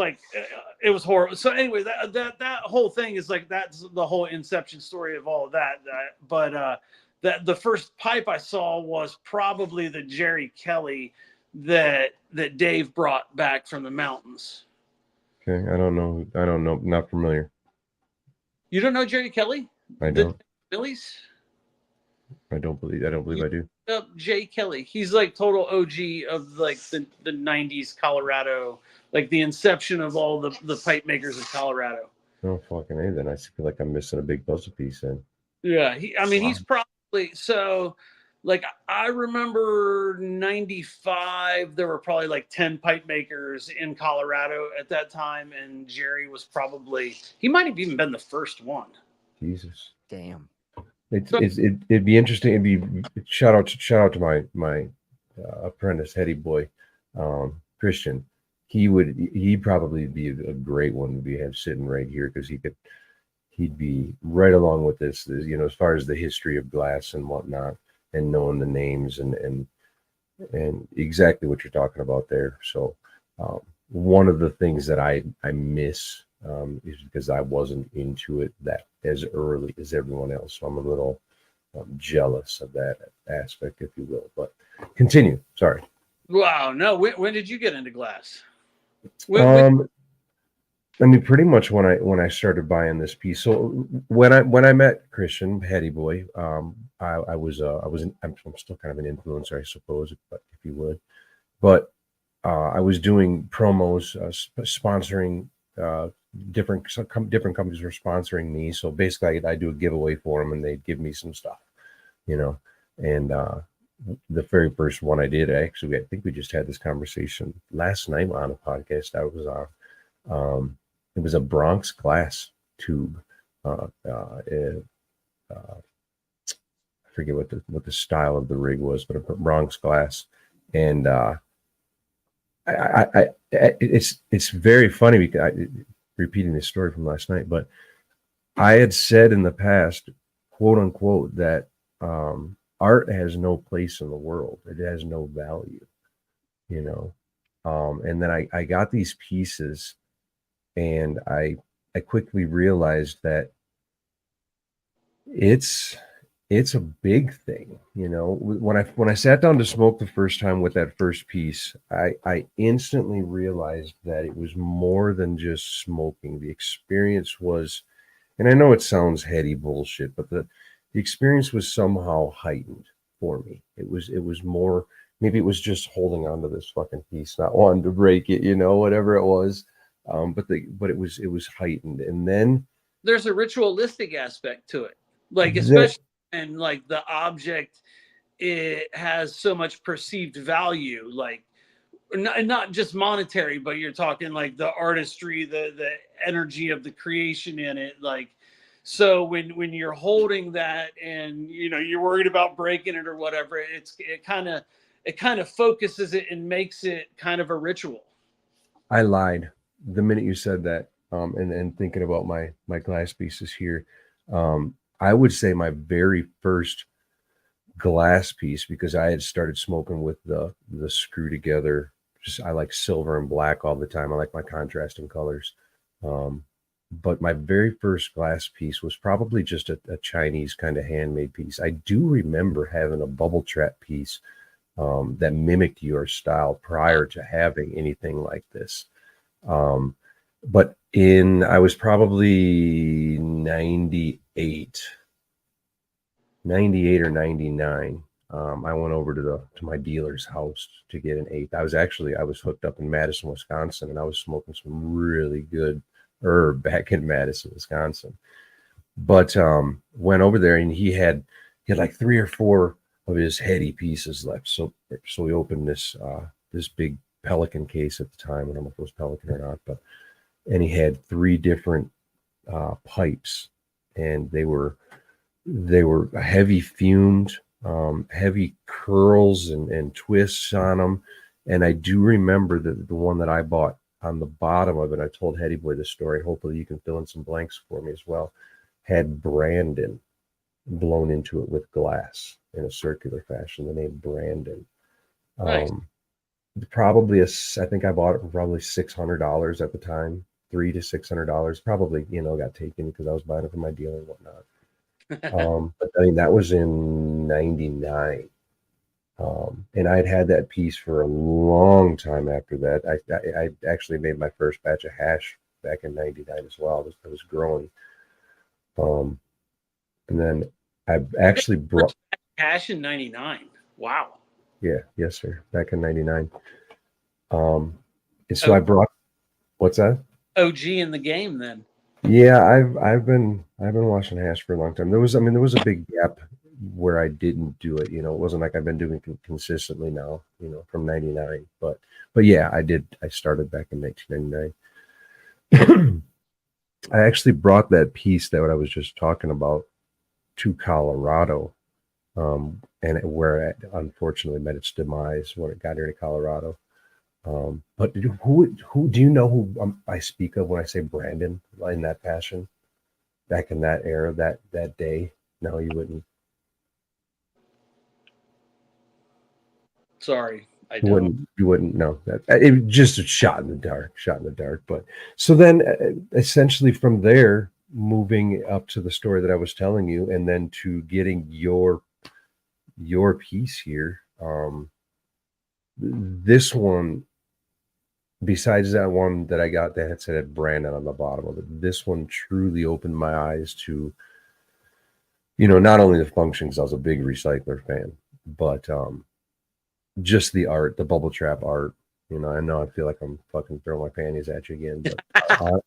horrible. So anyway, that whole thing is like that's the whole inception story of all of that. But the first pipe I saw was probably the Jerry Kelly that Dave brought back from the mountains. Okay, I don't know, not familiar. You don't know Jerry Kelly? I don't. Billy's? I don't believe I do. Jay Kelly. He's like total OG of like the 90s Colorado, like the inception of all the pipe makers of Colorado. Oh, fucking A, then I feel like I'm missing a big puzzle piece then. Yeah, he's probably so. Like I remember 95, there were probably like 10 pipe makers in Colorado at that time, and Jerry was he might have even been the first one. Jesus, damn. It'd be interesting. It'd be shout out to my apprentice Heady boy, Christian. He'd probably be a great one to have sitting right here because he'd be right along with this, as far as the history of glass and whatnot, and knowing the names and exactly what you're talking about there. So one of the things that I miss is because I wasn't into it that as early as everyone else. So I'm a little jealous of that aspect, if you will. But continue. Sorry. Wow. No. When did you get into glass? I mean, pretty much when I started buying this piece. So when I met Christian Heady boy, I'm still kind of an influencer, I suppose, but if you would. But I was doing promos, sponsoring. Different companies were sponsoring me. So basically, I do a giveaway for them, and they'd give me some stuff, And the very first one I did, I think we just had this conversation last night on a podcast I was on. It was a Bronx glass tube. I forget what the style of the rig was, but a Bronx glass. And it's very funny because repeating the story from last night, but I had said in the past, quote unquote, that art has no place in the world. It has no value, you know. And then I got these pieces, and I quickly realized that it's a big thing, you know. When I sat down to smoke the first time with that first piece, I instantly realized that it was more than just smoking. The experience was, and I know it sounds heady bullshit, but the experience was somehow heightened for me. It was more, maybe it was just holding on to this fucking piece, not wanting to break it, you know, whatever it was. But it was heightened. And then there's a ritualistic aspect to it, like especially and like the object, it has so much perceived value, like not just monetary, but you're talking like the artistry, the energy of the creation in it. Like, so when you're holding that and you know you're worried about breaking it or whatever, it kind of focuses it and makes it kind of a ritual. I lied the minute you said that. And thinking about my glass pieces here, I would say my very first glass piece, because I had started smoking with the screw together. Just I like silver and black all the time. I like my contrasting colors. But my very first glass piece was probably just a Chinese kind of handmade piece. I do remember having a bubble trap piece that mimicked your style prior to having anything like this. But I was probably 98 or 99. I went over to my dealer's house to get an eighth. I was hooked up in Madison, Wisconsin, and I was smoking some really good herb back in Madison, Wisconsin. But went over there, and he had like 3 or 4 of his heady pieces left. So we opened this big Pelican case at the time. I don't know if it was Pelican or not, and he had 3 different pipes, and they were heavy fumed, heavy curls and twists on them. And I do remember that the one that I bought, on the bottom of it, I told Hetty Boy this story. Hopefully you can fill in some blanks for me as well. Had Brandon blown into it with glass in a circular fashion. The name Brandon. Nice. I think I bought it for probably $600 at the time, $300 to $600. Probably, got taken because I was buying it from my dealer and whatnot. But I mean, that was in 99. And I'd had that piece for a long time after that. I actually made my first batch of hash back in 99 as well. I was growing. And then I actually brought hash in 99. Wow. Yeah, yes, sir. Back in 99. And so I brought, what's that? OG in the game then. Yeah, I've been washing hash for a long time. There was a big gap where I didn't do it. It wasn't like I've been doing it consistently now, from 99. But yeah, I did. I started back in 1999. I actually brought that piece that what I was just talking about to Colorado, and where it unfortunately met its demise when it got here to Colorado. But who do you know who I speak of when I say Brandon in that fashion, back in that era, that day? No, you wouldn't. Sorry, I don't. You wouldn't know that. It just a shot in the dark. But so then, essentially from there, moving up to the story that I was telling you, and then to getting your piece here. This one, besides that one that I got that had said Brandon on the bottom of it, this one truly opened my eyes to, not only the function, because I was a big recycler fan, but just the art, the bubble trap art. I know I feel like I'm fucking throwing my panties at you again,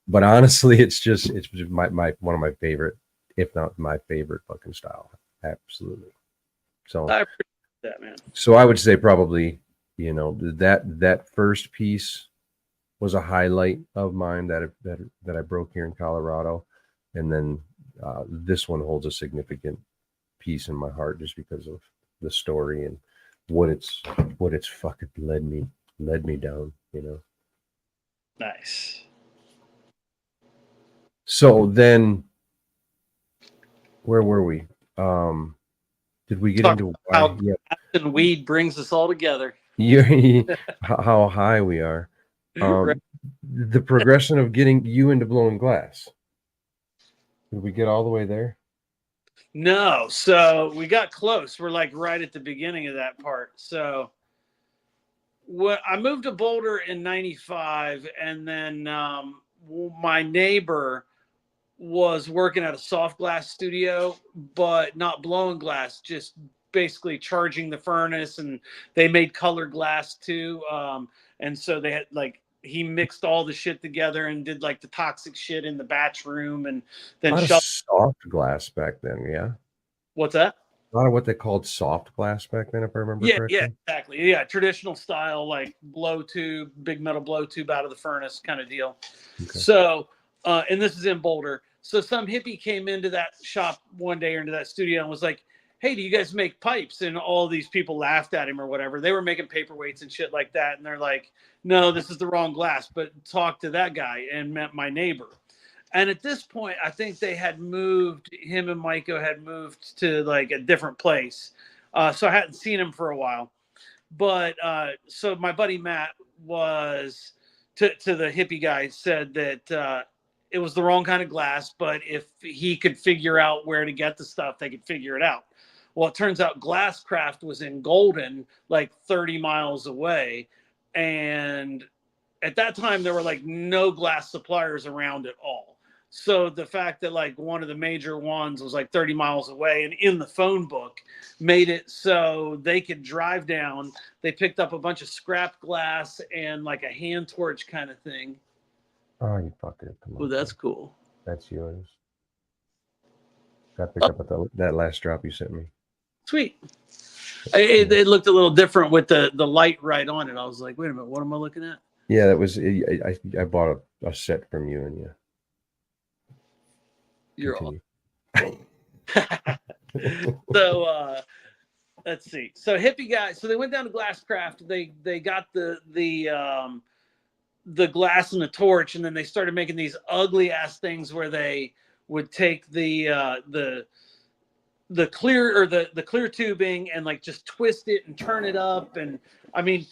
but honestly, it's just my one of my favorite, if not my favorite fucking style. Absolutely. So I appreciate that, man. So I would say probably, that first piece was a highlight of mine that I broke here in Colorado, and then this one holds a significant peace in my heart just because of the story and what it's fucking led me down, you know. Nice. So then, where were we? Did we get into how and weed brings us all together? How high we are. Right. The progression of getting you into blowing glass. Did we get all the way there? No, so we got close. We're like right at the beginning of that part. So I moved to Boulder in '95, and then my neighbor was working at a soft glass studio, but not blowing glass, just basically charging the furnace, and they made colored glass too. And so they had like he mixed all the shit together and did like the toxic shit in the batch room, and then a lot of soft glass back then, yeah. What's that? A lot of what they called soft glass back then, if I remember correctly. Yeah, exactly. Yeah, traditional style, like blow tube, big metal blow tube out of the furnace kind of deal. Okay. So, and this is in Boulder. So some hippie came into that shop one day or into that studio and was like, "Hey, do you guys make pipes?" And all these people laughed at him or whatever. They were making paperweights and shit like that. And they're like, "No, this is the wrong glass." But talk to that guy, and met my neighbor. And at this point, I think they had moved, him and Maiko had moved to like a different place. So I hadn't seen him for a while. But so my buddy Matt was to the hippie guy, said that it was the wrong kind of glass, but if he could figure out where to get the stuff, they could figure it out. Well, it turns out Glasscraft was in Golden, like 30 miles away. And at that time, there were like no glass suppliers around at all. So the fact that like one of the major ones was like 30 miles away and in the phone book made it so they could drive down. They picked up a bunch of scrap glass and like a hand torch kind of thing. Oh, you fucker. Come on. Well, that's cool. That's yours. Got picked up at that last drop you sent me. Sweet. It looked a little different with the light right on it. I was like, wait a minute, what am I looking at? Yeah, that was I bought a set from you, and yeah. You're all. So let's see. So hippie guys. So they went down to Glasscraft. They got the glass and the torch, and then they started making these ugly ass things where they would take the clear or the clear tubing and like just twist it and turn it up. And I mean,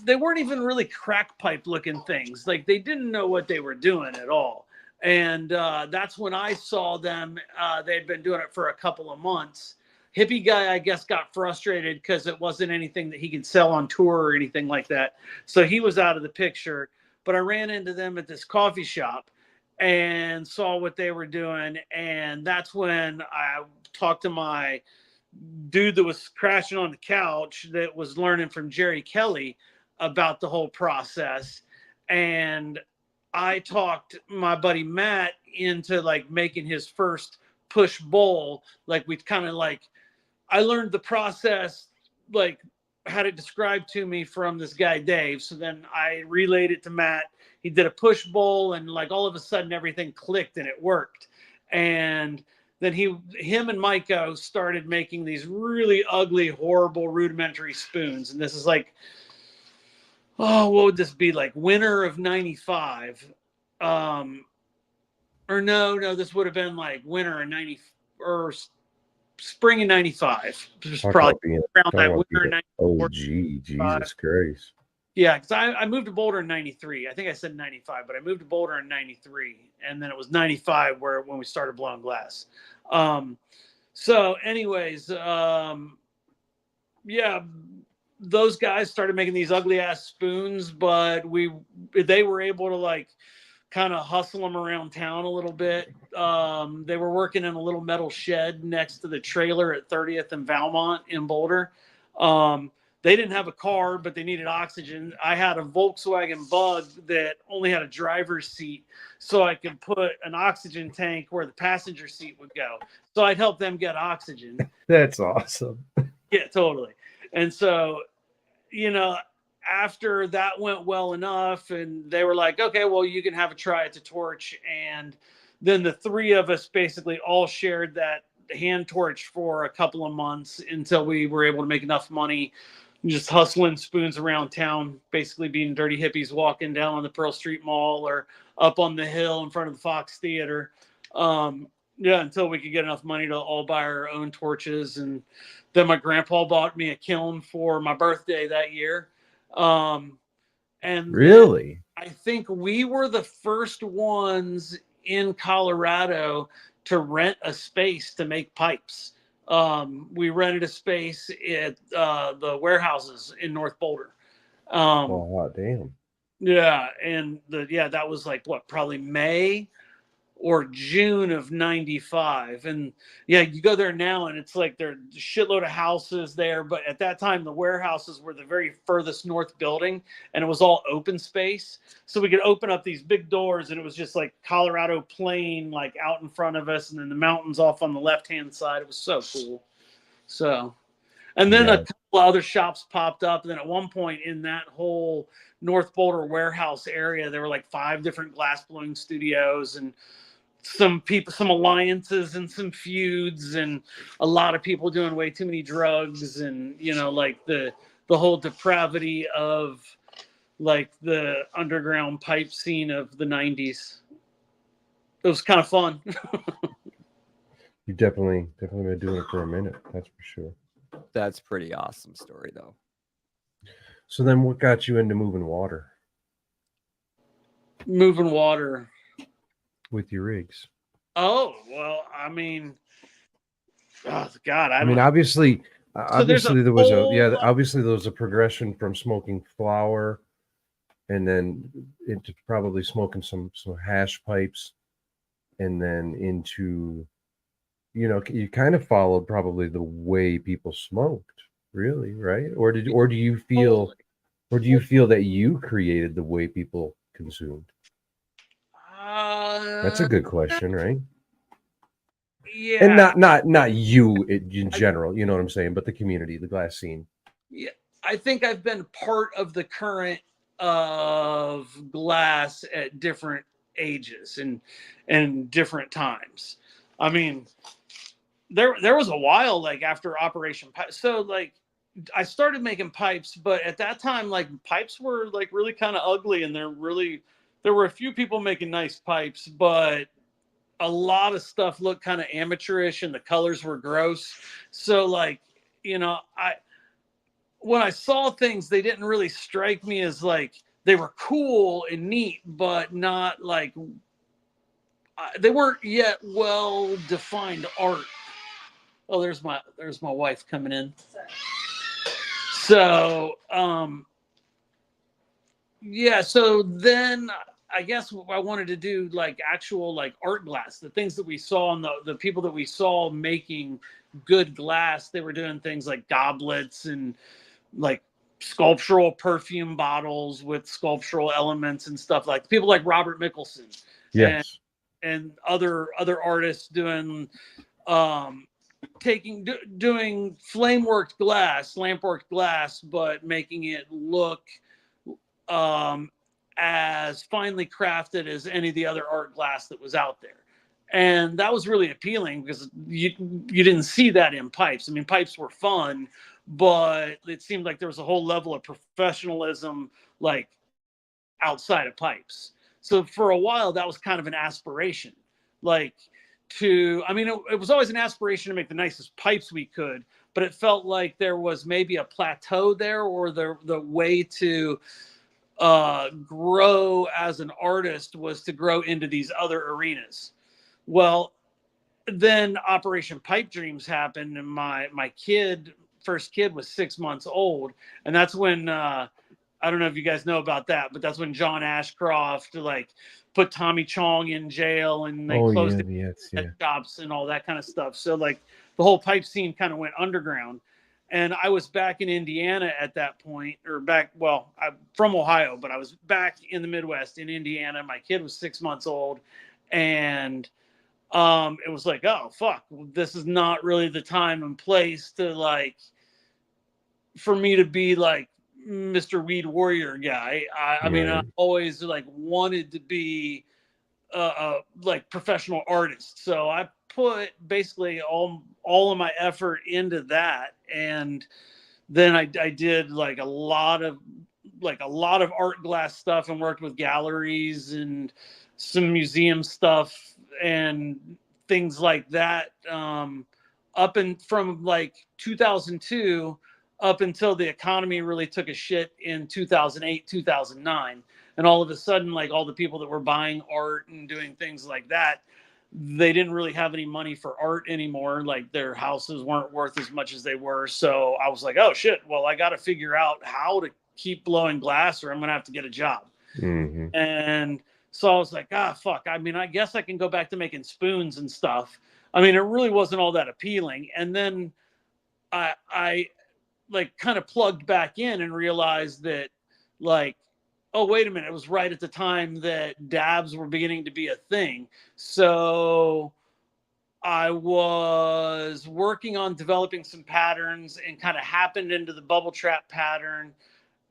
they weren't even really crack pipe looking things. Like they didn't know what they were doing at all. And that's when I saw them. They had been doing it for a couple of months. Hippie guy, I guess, got frustrated because it wasn't anything that he could sell on tour or anything like that. So he was out of the picture. But I ran into them at this coffee shop and saw what they were doing. And that's when I talked to my dude that was crashing on the couch that was learning from Jerry Kelly about the whole process. And I talked my buddy Matt into like making his first push bowl. Like we kind of like, I learned the process, like had it described to me from this guy, Dave. So then I relayed it to Matt. He did a push bowl and like all of a sudden everything clicked and it worked. And then him and Maiko started making these really ugly, horrible, rudimentary spoons. And this is like, oh, what would this be, like winter of '95? Or no, this would have been like winter in 90 or spring in '95. It was probably around that winter in '94. Oh, gee, Jesus Christ. Yeah, because I moved to Boulder in '93. I think I said '95, but I moved to Boulder in '93, and then it was '95 when we started blowing glass. So, anyways, yeah. Those guys started making these ugly ass spoons, but they were able to like kind of hustle them around town a little bit. They were working in a little metal shed next to the trailer at 30th and Valmont in Boulder. They didn't have a car, but they needed oxygen. I had a Volkswagen Bug that only had a driver's seat, so I could put an oxygen tank where the passenger seat would go. So I'd help them get oxygen. That's awesome. Yeah, totally. And so, after that went well enough and they were like, okay, well, you can have a try at the torch. And then the three of us basically all shared hand torched for a couple of months until we were able to make enough money, just hustling spoons around town, basically being dirty hippies walking down on the Pearl Street Mall or up on the hill in front of the Fox Theater. Until we could get enough money to all buy our own torches. And then my grandpa bought me a kiln for my birthday that year. And really, I think we were the first ones in Colorado to rent a space to make pipes. We rented a space at the warehouses in North Boulder. oh damn. Yeah, and that was like probably May or June of 95. And yeah, you go there now and it's like there's a shitload of houses there. But at that time, the warehouses were the very furthest north building and it was all open space. So we could open up these big doors and it was just like Colorado plain, like out in front of us. And then the mountains off on the left-hand side. It was so cool. So, and then a couple other shops popped up. And then at one point in that whole North Boulder warehouse area, there were like 5 different glass blowing studios and some alliances and some feuds and a lot of people doing way too many drugs and, like the whole depravity of like the underground pipe scene of the 90s. It was kind of fun. You've definitely been doing it for a minute. That's for sure. That's pretty awesome story though. So then what got you into moving water? Moving water. With your rigs. Oh, well, I mean, oh God, obviously there was a progression from smoking flower and then into probably smoking some hash pipes and then into, you kind of followed probably the way people smoked, really, right? Or do you feel that you created the way people consumed? That's a good question, right? Yeah. And not you in general, you know what I'm saying, but the community, the glass scene. Yeah, I think I've been part of the current of glass at different ages and different times. I mean, there was a while like after Operation Pipe. So like I started making pipes, but at that time, like pipes were like really kind of ugly and there were a few people making nice pipes, but a lot of stuff looked kind of amateurish and the colors were gross. So like, when I saw things, they didn't really strike me as like they were cool and neat, but not like they weren't yet well-defined art. Oh, there's my wife coming in. So, so then I guess I wanted to do like actual like art glass, the things that we saw and the people that we saw making good glass. They were doing things like goblets and like sculptural perfume bottles with sculptural elements and stuff, like people like Robert Mickelson. Yes. And other artists doing doing flame worked glass, lamp worked glass, but making it look as finely crafted as any of the other art glass that was out there. And that was really appealing because you didn't see that in pipes. I mean, pipes were fun, but it seemed like there was a whole level of professionalism like outside of pipes. So for a while, that was kind of an aspiration. Like it was always an aspiration to make the nicest pipes we could, but it felt like there was maybe a plateau there, or the way to grow as an artist was to grow into these other arenas. Well, then Operation Pipe Dreams happened, and my first kid was 6 months old, and that's when I don't know if you guys know about that, but that's when John Ashcroft like put Tommy Chong in jail and they closed shops and all that kind of stuff. So like the whole pipe scene kind of went underground. And I was back in Indiana at that point, I'm from Ohio, but I was back in the Midwest in Indiana. My kid was 6 months old, and it was like, oh fuck, this is not really the time and place to like for me to be like Mr. Weed Warrior guy. I mean, I always like wanted to be like professional artist. So I put basically all of my effort into that. And then I did like a lot of art glass stuff and worked with galleries and some museum stuff and things like that. Up and from like 2002 up until the economy really took a shit in 2008, 2009. And all of a sudden, like all the people that were buying art and doing things like that, they didn't really have any money for art anymore. Like their houses weren't worth as much as they were. So I was like, oh shit, well, I got to figure out how to keep blowing glass or I'm going to have to get a job. Mm-hmm. And so I was like, fuck. I mean, I guess I can go back to making spoons and stuff. I mean, it really wasn't all that appealing. And then I like kind of plugged back in and realized that like, oh, wait a minute. It was right at the time that dabs were beginning to be a thing. So I was working on developing some patterns and kind of happened into the bubble trap pattern.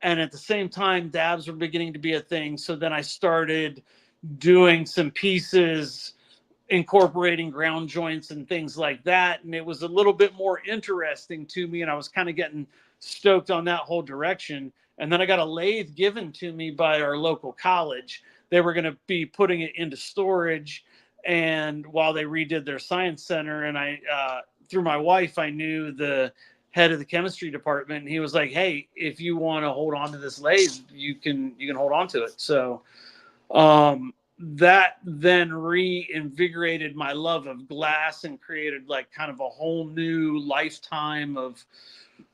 And at the same time, dabs were beginning to be a thing. So then I started doing some pieces incorporating ground joints and things like that. And it was a little bit more interesting to me. And I was kind of getting stoked on that whole direction. And then I got a lathe given to me by our local college. They were going to be putting it into storage. And while they redid their science center, and I, through my wife, I knew the head of the chemistry department. And he was like, hey, if you want to hold on to this lathe, you can hold on to it. So, that then reinvigorated my love of glass and created like kind of a whole new lifetime of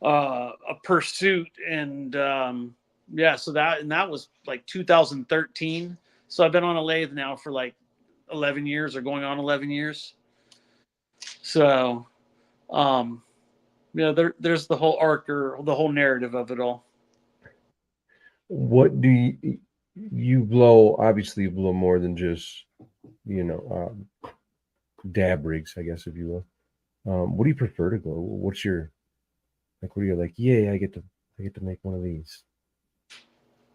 a pursuit. And so that was like 2013. So I've been on a lathe now for like 11 years or going on 11 years. So there's the whole arc or the whole narrative of it all. What do you blow? Obviously, you blow more than just dab rigs, I guess, if you will. What do you prefer to blow? What's your like? What are you like? Yay! I get to make one of these.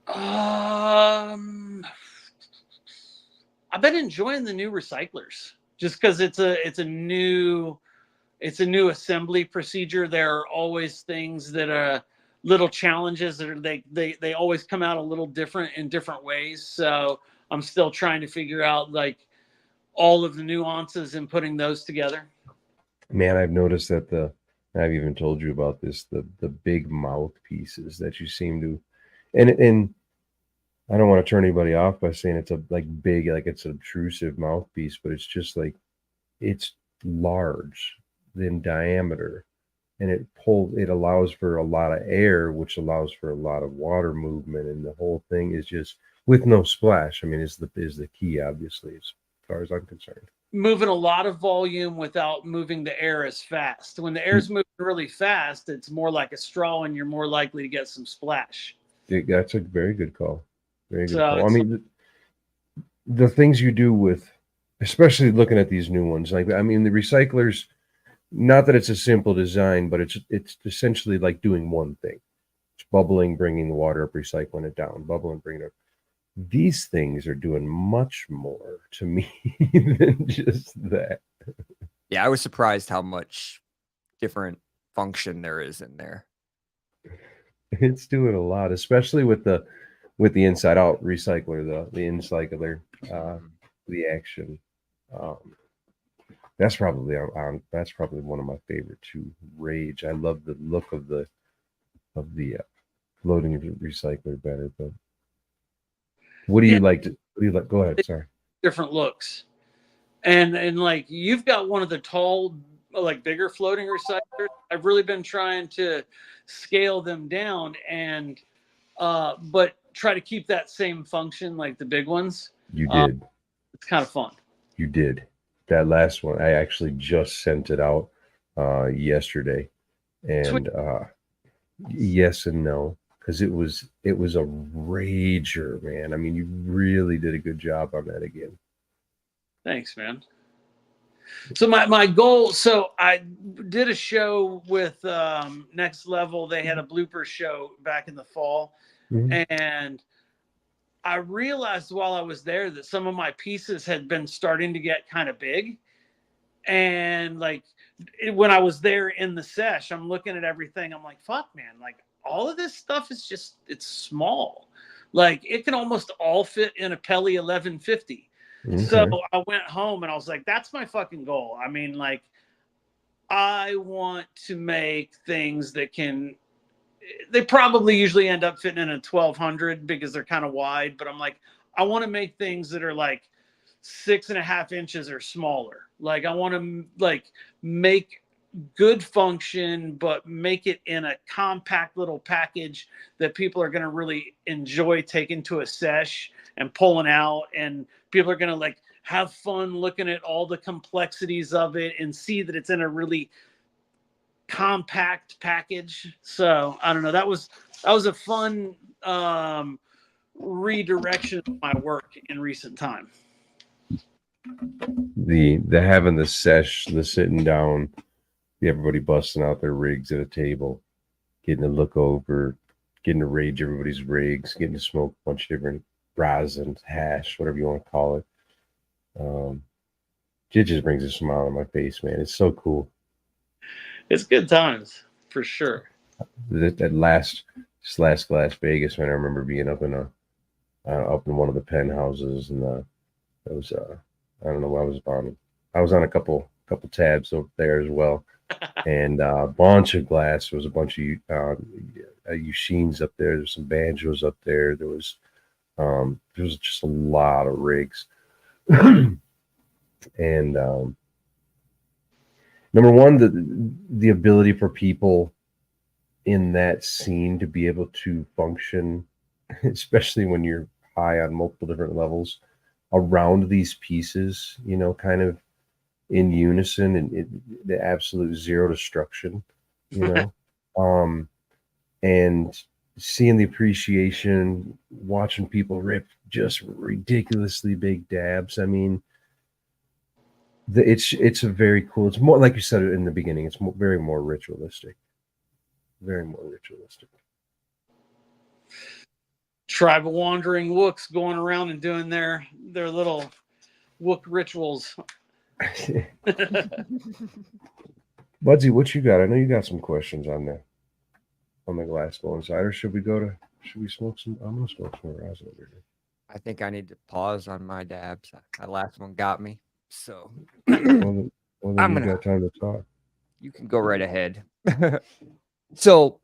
I've been enjoying the new recyclers just because it's a new assembly procedure. There are always things that are little challenges that are they always come out a little different in different ways. So I'm still trying to figure out like all of the nuances and putting those together. Man, I've noticed that I've even told you about this, the big mouthpieces that you seem to, and I don't want to turn anybody off by saying it's a like big, like it's an obtrusive mouthpiece, but it's just like it's large in diameter, and it allows for a lot of air, which allows for a lot of water movement, and the whole thing is just with no splash. I mean, is the key, obviously, as far as I'm concerned. Moving a lot of volume without moving the air as fast. When the air's moving really fast, it's more like a straw, and you're more likely to get some splash. That's a very good call. Very good call. I mean, the things you do with, especially looking at these new ones, like I mean, the recyclers. Not that it's a simple design, but it's essentially like doing one thing. It's bubbling, bringing the water up, recycling it down, bubbling, bringing it up. These things are doing much more to me than just that. Yeah, I was surprised how much different function there is in there. It's doing a lot, especially with the inside out recycler, the Incycler, the action. That's probably one of my favorite to rage. I love the look of the floating recycler better. But what do you like? Go ahead. Sorry. Different looks, and like you've got one of the tall, like bigger floating recyclers. I've really been trying to scale them down and but try to keep that same function like the big ones. You did. It's kind of fun. You did. That last one, I actually just sent it out yesterday, and yes and no, because it was a rager, man. I mean, you really did a good job on that again. Thanks, man. So my goal. So I did a show with Next Level. They had a blooper show back in the fall, and I realized while I was there that some of my pieces had been starting to get kind of big. And like when I was there in the sesh, I'm looking at everything. I'm like, fuck, man, like all of this stuff is just, it's small. Like it can almost all fit in a Peli 1150. Okay. So I went home and I was like, that's my fucking goal. I mean, like, I want to make things that they probably usually end up fitting in a 1200 because they're kind of wide, but I'm like, I want to make things that are like 6.5 inches or smaller. Like I want to like make good function, but make it in a compact little package that people are going to really enjoy taking to a sesh and pulling out, and people are going to like have fun looking at all the complexities of it and see that it's in a really compact package. So I don't know. That was a fun redirection of my work in recent time. The having the sesh, the sitting down, everybody busting out their rigs at a table, getting to look over, getting to rage everybody's rigs, getting to smoke a bunch of different rosin, hash, whatever you want to call it. It just brings a smile on my face, man. It's so cool. It's good times for sure. That last Las Vegas, man, I remember being up in one of the penthouses, and that was I don't know what I was on. I was on a couple tabs over there as well, and a bunch of glass. There was a bunch of Ushins up there. There's some banjos up there. There was just a lot of rigs, and number one, the ability for people in that scene to be able to function, especially when you're high on multiple different levels, around these pieces, you know, kind of in unison, and the absolute zero destruction, you know, and seeing the appreciation, watching people rip just ridiculously big dabs. I mean, it's a very cool. It's more, like you said in the beginning, it's very more ritualistic. Very more ritualistic. Tribe of wandering wooks going around and doing their little wook rituals. Budsy, what you got? I know you got some questions on the glass blow inside, or should we smoke some? I'm gonna smoke some rosin over here. I think I need to pause on my dabs. My last one got me, so well, then you got time to talk. You can go right ahead. So,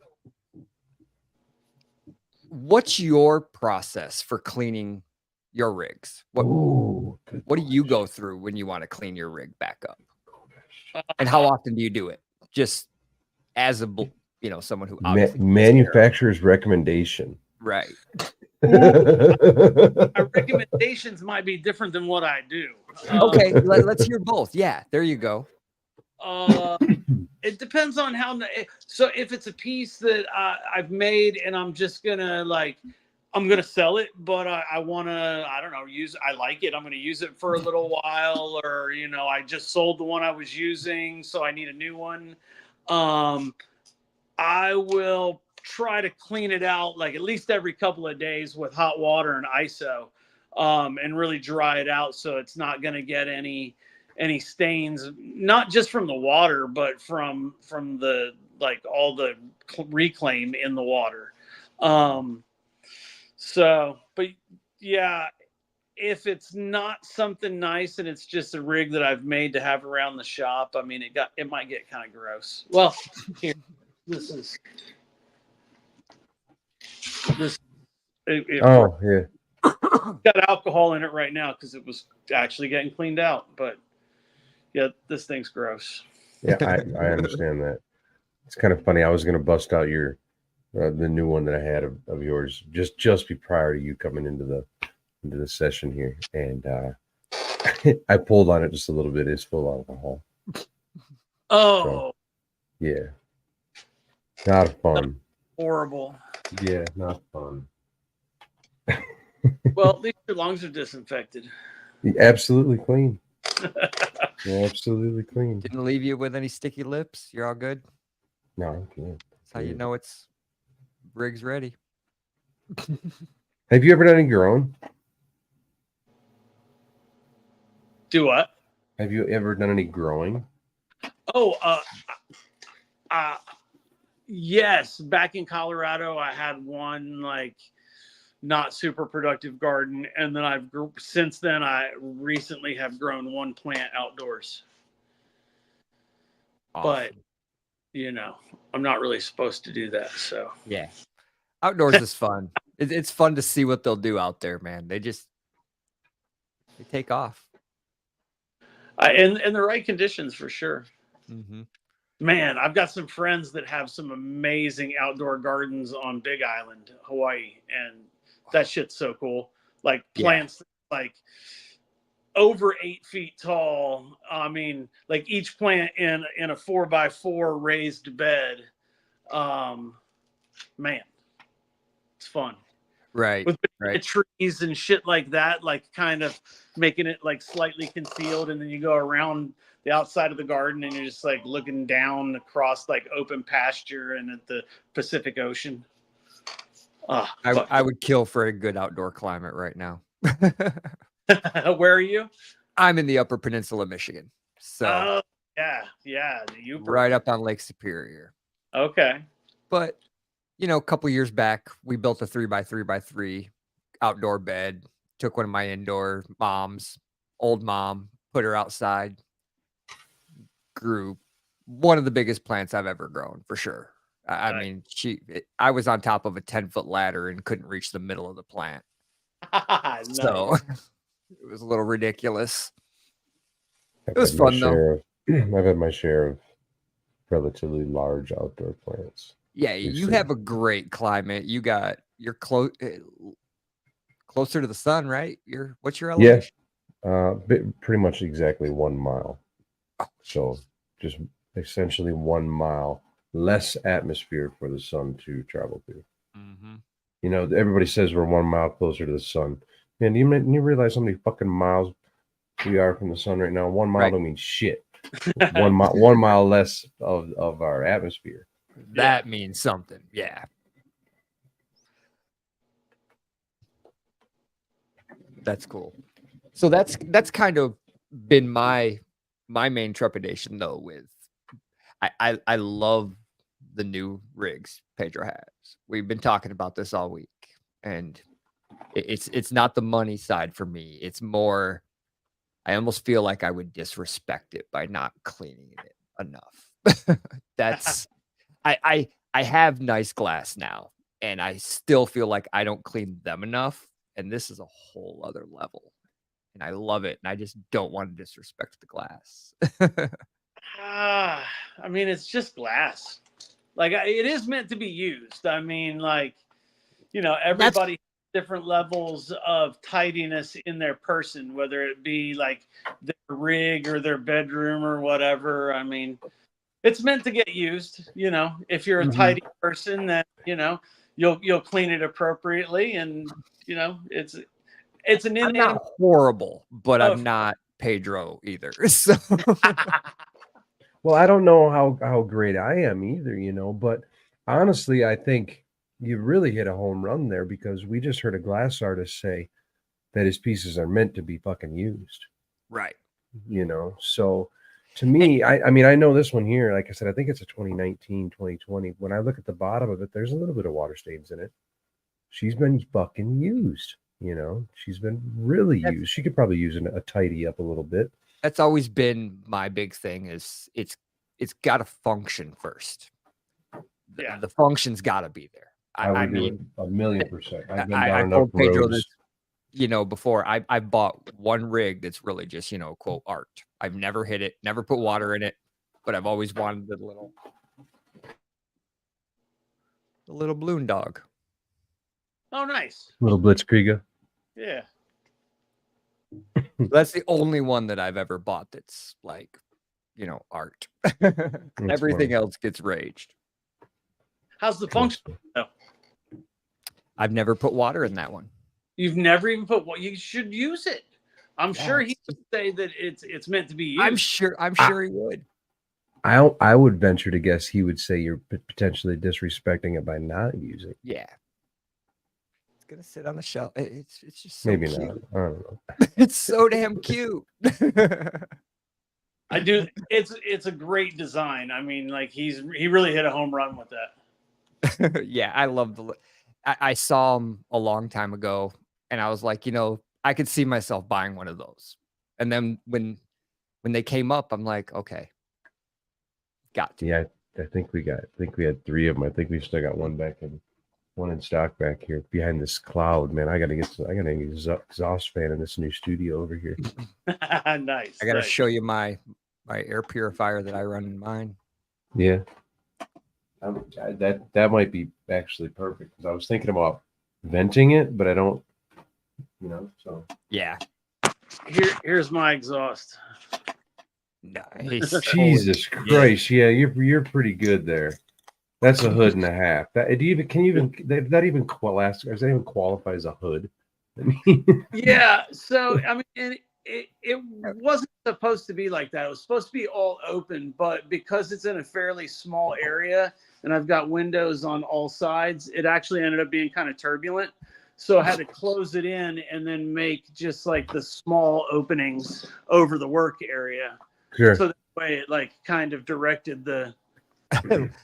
what's your process for cleaning your rigs? What do you go through when you want to clean your rig back up? And how often do you do it? Just as a, someone who manufacturer's recommendation. Right. My recommendations might be different than what I do. Okay, let's hear both. Yeah, there you go. It depends on how. So if it's a piece that I've made and I'm just gonna I'm gonna sell it, but I wanna, I don't know, I like it. I'm gonna use it for a little while, or I just sold the one I was using, so I need a new one. I will try to clean it out like at least every couple of days with hot water and ISO, and really dry it out so it's not gonna get any stains, not just from the water, but from the all the reclaim in the water. So, but yeah, if it's not something nice and it's just a rig that I've made to have around the shop, I mean, it might get kind of gross. Well, here, this. Yeah. Got alcohol in it right now because it was actually getting cleaned out, but yeah, this thing's gross. Yeah, I understand that. It's kind of funny. I was going to bust out your the new one that I had of yours just prior to you coming into the session here, and I pulled on it just a little bit. It's full of alcohol. Oh, so, yeah, not fun. Horrible. Yeah, not fun. Well, at least your lungs are disinfected. Absolutely clean. Yeah, absolutely clean. Didn't leave you with any sticky lips? You're all good? No, I'm good. That's how you know it's rig's ready. Have you ever done it your own? Do what? Have you ever done any growing? Oh, yes. Back in Colorado, I had one like not super productive garden, and then since then I recently have grown one plant outdoors. Awesome. But I'm not really supposed to do that. So yeah, outdoors is fun. It's fun to see what they'll do out there, man. They take off. in the right conditions for sure. Mm-hmm. Man, I've got some friends that have some amazing outdoor gardens on Big Island, Hawaii, and that shit's so cool. Like plants like over 8 feet tall. I mean, like each plant in a 4x4 raised bed. Man, it's fun. Right. With right. trees and shit like that, like kind of making it like slightly concealed, and then you go around the outside of the garden and you're just like looking down across like open pasture and at the Pacific Ocean. I would kill for a good outdoor climate right now. Where are you? I'm in the Upper Peninsula, Michigan. So yeah, right up on Lake Superior. Okay. But a couple years back, we built a 3x3x3 outdoor bed. Took one of my indoor old mom, put her outside. Grew one of the biggest plants I've ever grown, for sure. I mean, I was on top of a 10-foot ladder and couldn't reach the middle of the plant. Nice. So it was a little ridiculous. It was fun though. I've had my share of relatively large outdoor plants. Yeah, you have a great climate. You're closer to the sun, right? What's your elevation? Yeah, pretty much exactly 1 mile. Oh, so just essentially 1 mile less atmosphere for the sun to travel through. Mm-hmm. Everybody says we're 1 mile closer to the sun. Man, do you realize how many fucking miles we are from the sun right now? 1 mile don't mean shit. 1 mile less of our atmosphere. That means something. Yeah. That's cool. So that's kind of been my main trepidation though. With I love the new rigs Pedro has. We've been talking about this all week, and it's not the money side for me. It's more, I almost feel like I would disrespect it by not cleaning it enough. That's I have nice glass now, and I still feel like I don't clean them enough. And this is a whole other level, and I love it. And I just don't want to disrespect the glass. I mean, it's just glass. Like it is meant to be used. I mean, like, everybody has different levels of tidiness in their person, whether it be like their rig or their bedroom or whatever. I mean, it's meant to get used. If you're a tidy person, then you'll clean it appropriately, and it's an. I'm not horrible, but I'm not Pedro either. So. Well, I don't know how great I am either, but honestly, I think you really hit a home run there, because we just heard a glass artist say that his pieces are meant to be fucking used. Right. So to me, I mean, I know this one here, like I said, I think it's a 2019, 2020. When I look at the bottom of it, there's a little bit of water stains in it. She's been fucking used, she's been really used. She could probably use a tidy up a little bit. That's always been my big thing, is it's got to function first. The function's got to be there. I mean, 1,000,000%. I've been I down enough told Pedro roads. this, before. I bought one rig that's really just, quote, art. I've never hit it, never put water in it, but I've always wanted the little balloon dog. Oh, nice. Little Blitzkrieg. Yeah. That's the only one that I've ever bought that's like, art. Everything else gets raged. How's the function though? I've never put water in that one. You've never even put what? You should use it. I'm sure he would say that it's meant to be used. I'm sure he would. I would venture to guess he would say you're potentially disrespecting it by not using it. Yeah. It's gonna sit on the shelf. It's just so maybe cute. not. I don't know. It's so damn cute. I do. It's a great design. I mean, like he really hit a home run with that. Yeah, I love I saw them a long time ago, and I was like, I could see myself buying one of those. And then when they came up, I'm like, okay, got to. Yeah, I think we had 3 of them. I think we still got one in stock back here behind this cloud, man. I gotta get an exhaust fan in this new studio over here. Nice. I gotta show you my air purifier that I run in mine. Yeah. That might be actually perfect because I was thinking about venting it, but I don't, so. Yeah. Here's my exhaust. Nice. Jesus Christ. Yeah, you're pretty good there. That's a hood and a half. That even qualify as a hood? Yeah. So I mean, it wasn't supposed to be like that. It was supposed to be all open, but because it's in a fairly small area and I've got windows on all sides, it actually ended up being kind of turbulent. So I had to close it in and then make just like the small openings over the work area. Sure. So that way it like kind of directed the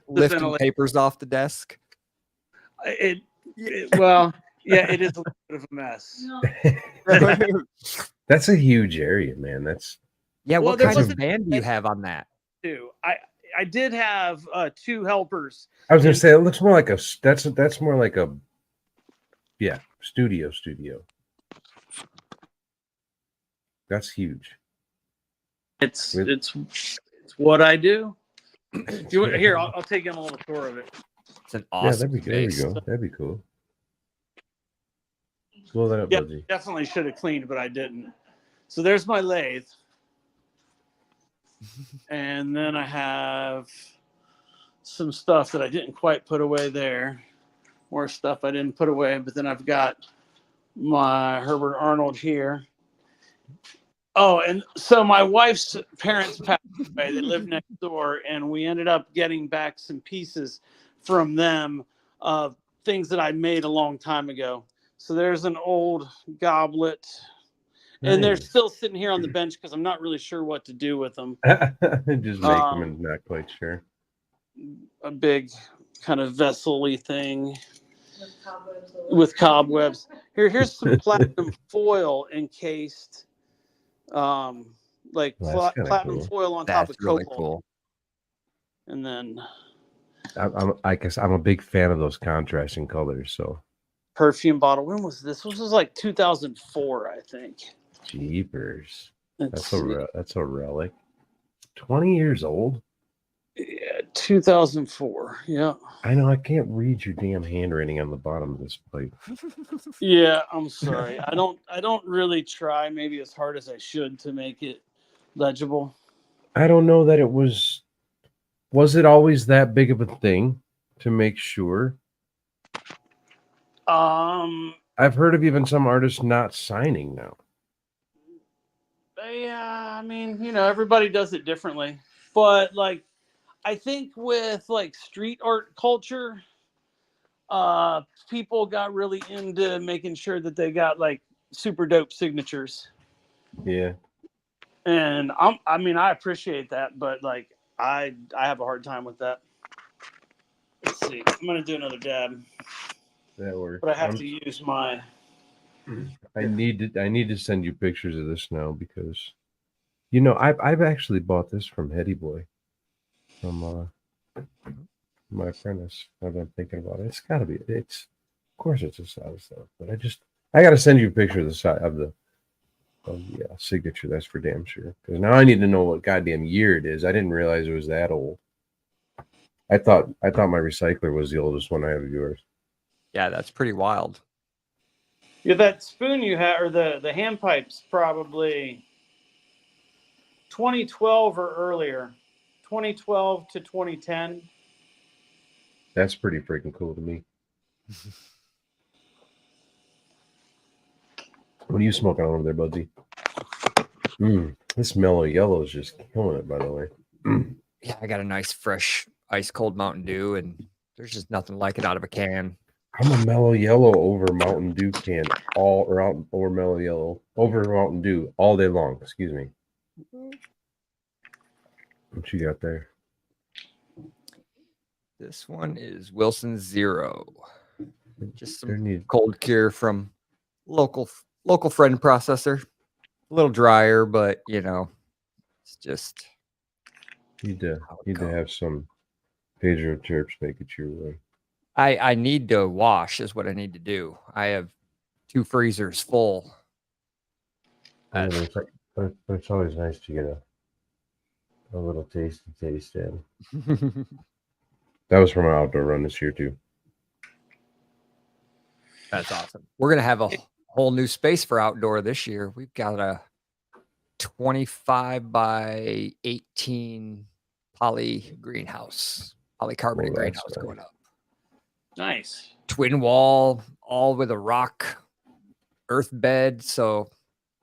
lifting papers off the desk. Well, yeah, it is a little bit of a mess. That's a huge area, man. What kind of van do you have on that? I did have 2 helpers. I was gonna say it looks more like that's more like a studio. That's huge. It's what I do. Here, I'll take you on a little tour of it. It's an awesome. Yeah, there we go. That'd be cool. Blow that up, Budgie. Definitely should have cleaned, but I didn't. So there's my lathe. And then I have some stuff that I didn't quite put away there. More stuff I didn't put away, but then I've got my Herbert Arnold here. Oh, and so my wife's parents passed away. They lived next door, and we ended up getting back some pieces from them of things that I made a long time ago. So there's an old goblet, and they're still sitting here on the bench because I'm not really sure what to do with them. Just make them and not quite sure. A big kind of vessel-y thing with cobwebs. Here's some platinum foil encased, like platinum foil on top of really cobalt. cool. And then I guess I'm a big fan of those contrasting colors. So perfume bottle. When was this? This was like 2004, I think. Jeepers. That's a relic. 20 years old? Yeah, 2004. Yeah. I know. I can't read your damn handwriting on the bottom of this pipe. Yeah, I'm sorry. I don't really try maybe as hard as I should to make it legible. I don't know that it was it always that big of a thing to make sure? I've heard of even some artists not signing now. Yeah, I mean, everybody does it differently. But like I think with like street art culture, people got really into making sure that they got like super dope signatures. Yeah. And I appreciate that, but like I have a hard time with that. Let's see. I'm gonna do another dab. That works. But I have to use my. I need to send you pictures of this now because, I've actually bought this from Hetty Boy, from my apprentice. I've been thinking about it. It's got to be. Of course, it's a Sizelove, but I got to send you a picture of the side of the signature. That's for damn sure. Because now I need to know what goddamn year it is. I didn't realize it was that old. I thought my recycler was the oldest one I have of yours. Yeah, that's pretty wild. Yeah, that spoon you had, or the hand pipe's probably 2012 or earlier. 2012 to 2010. That's pretty freaking cool to me. What are you smoking on over there, Budsy? This mellow yellow is just killing it, by the way. Yeah, I got a nice, fresh, ice cold Mountain Dew, and there's just nothing like it out of a can. I'm a mellow yellow over Mountain Dew can over mellow yellow over Mountain Dew all day long. Excuse me. What you got there? This one is Wilson 0. Just There some need cold cure from local friend processor. A little drier, but it's just need to how it need to goes. have some Pedro chirps make it your way. I need to wash is what I need to do. I have 2 freezers full. But it's always nice to get a little tasty taste in. That was from an outdoor run this year too. That's awesome. We're gonna have a whole new space for outdoor this year. We've got a 25 by 18 polycarbonate greenhouse going up. Nice. Twin wall, all with a rock earth bed. So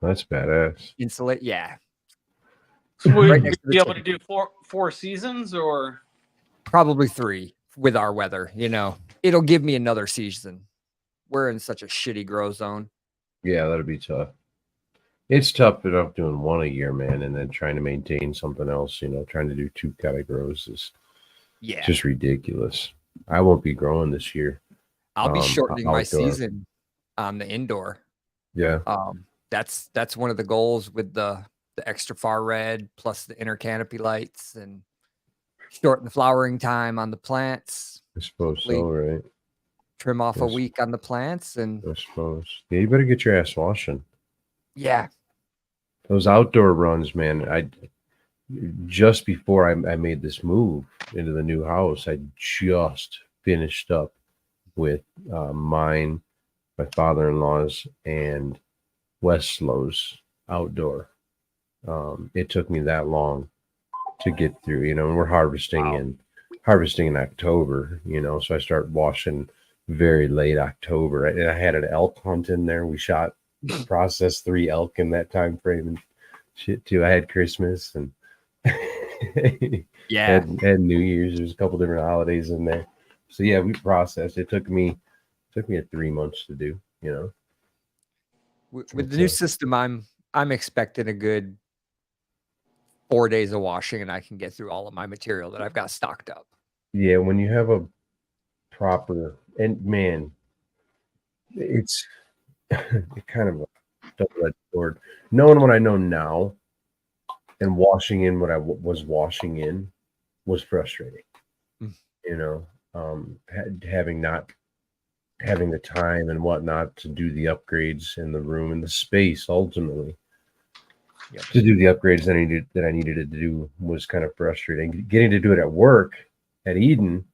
That's badass. Insulate, yeah. So would you be able to do four seasons or probably 3 with our weather? It'll give me another season. We're in such a shitty grow zone. Yeah, that'd be tough. It's tough enough doing one a year, man, and then trying to maintain something else. Trying to do 2 kind of grows is just ridiculous. I won't be growing this year. I'll be shortening my season on the indoor. Yeah. That's one of the goals with the extra far red plus the inner canopy lights and shorten the flowering time on the plants. I suppose so, right? Trim off a week on the plants and I suppose. Yeah, you better get your ass washing. Yeah. Those outdoor runs, man. Just before I made this move into the new house, I just finished up with mine, my father-in-law's, and Westlow's outdoor. It took me that long to get through, and we're harvesting in October, so I start washing very late October. And I had an elk hunt in there. We processed 3 elk in that time frame and shit too. I had Christmas and had New Year's. There's a couple different holidays in there. So yeah, we processed. It took me 3 months to do, With the new system, I'm expecting a good 4 days of washing and I can get through all of my material that I've got stocked up. Yeah, when you have a proper, and man, it's kind of a double-edged sword. Knowing what I know now and washing in what I was washing in was frustrating. Having the time and whatnot to do the upgrades in the room and the space ultimately. To do the upgrades that I needed to do was kind of frustrating. Getting to do it at work at Eden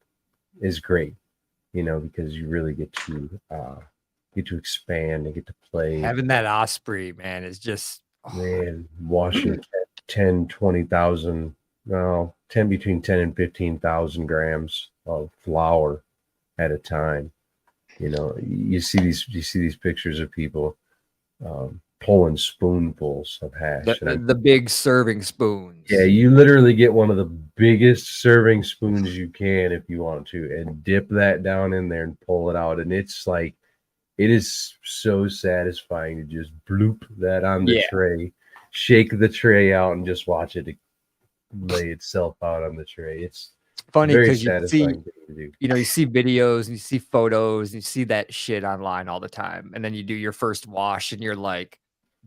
is great, because you really get to expand and get to play. Having that Osprey, man, is just washing 10, 20,000, well, 10 between 10 and 15,000 grams of flour at a time. You see these pictures of people pulling spoonfuls of hash. The big serving spoons. Yeah, you literally get one of the biggest serving spoons you can if you want to, and dip that down in there and pull it out. And it's like, it is so satisfying to just bloop that on the tray, shake the tray out, and just watch it lay itself out on the tray. It's funny because you see videos and you see photos and you see that shit online all the time, and then you do your first wash and you're like,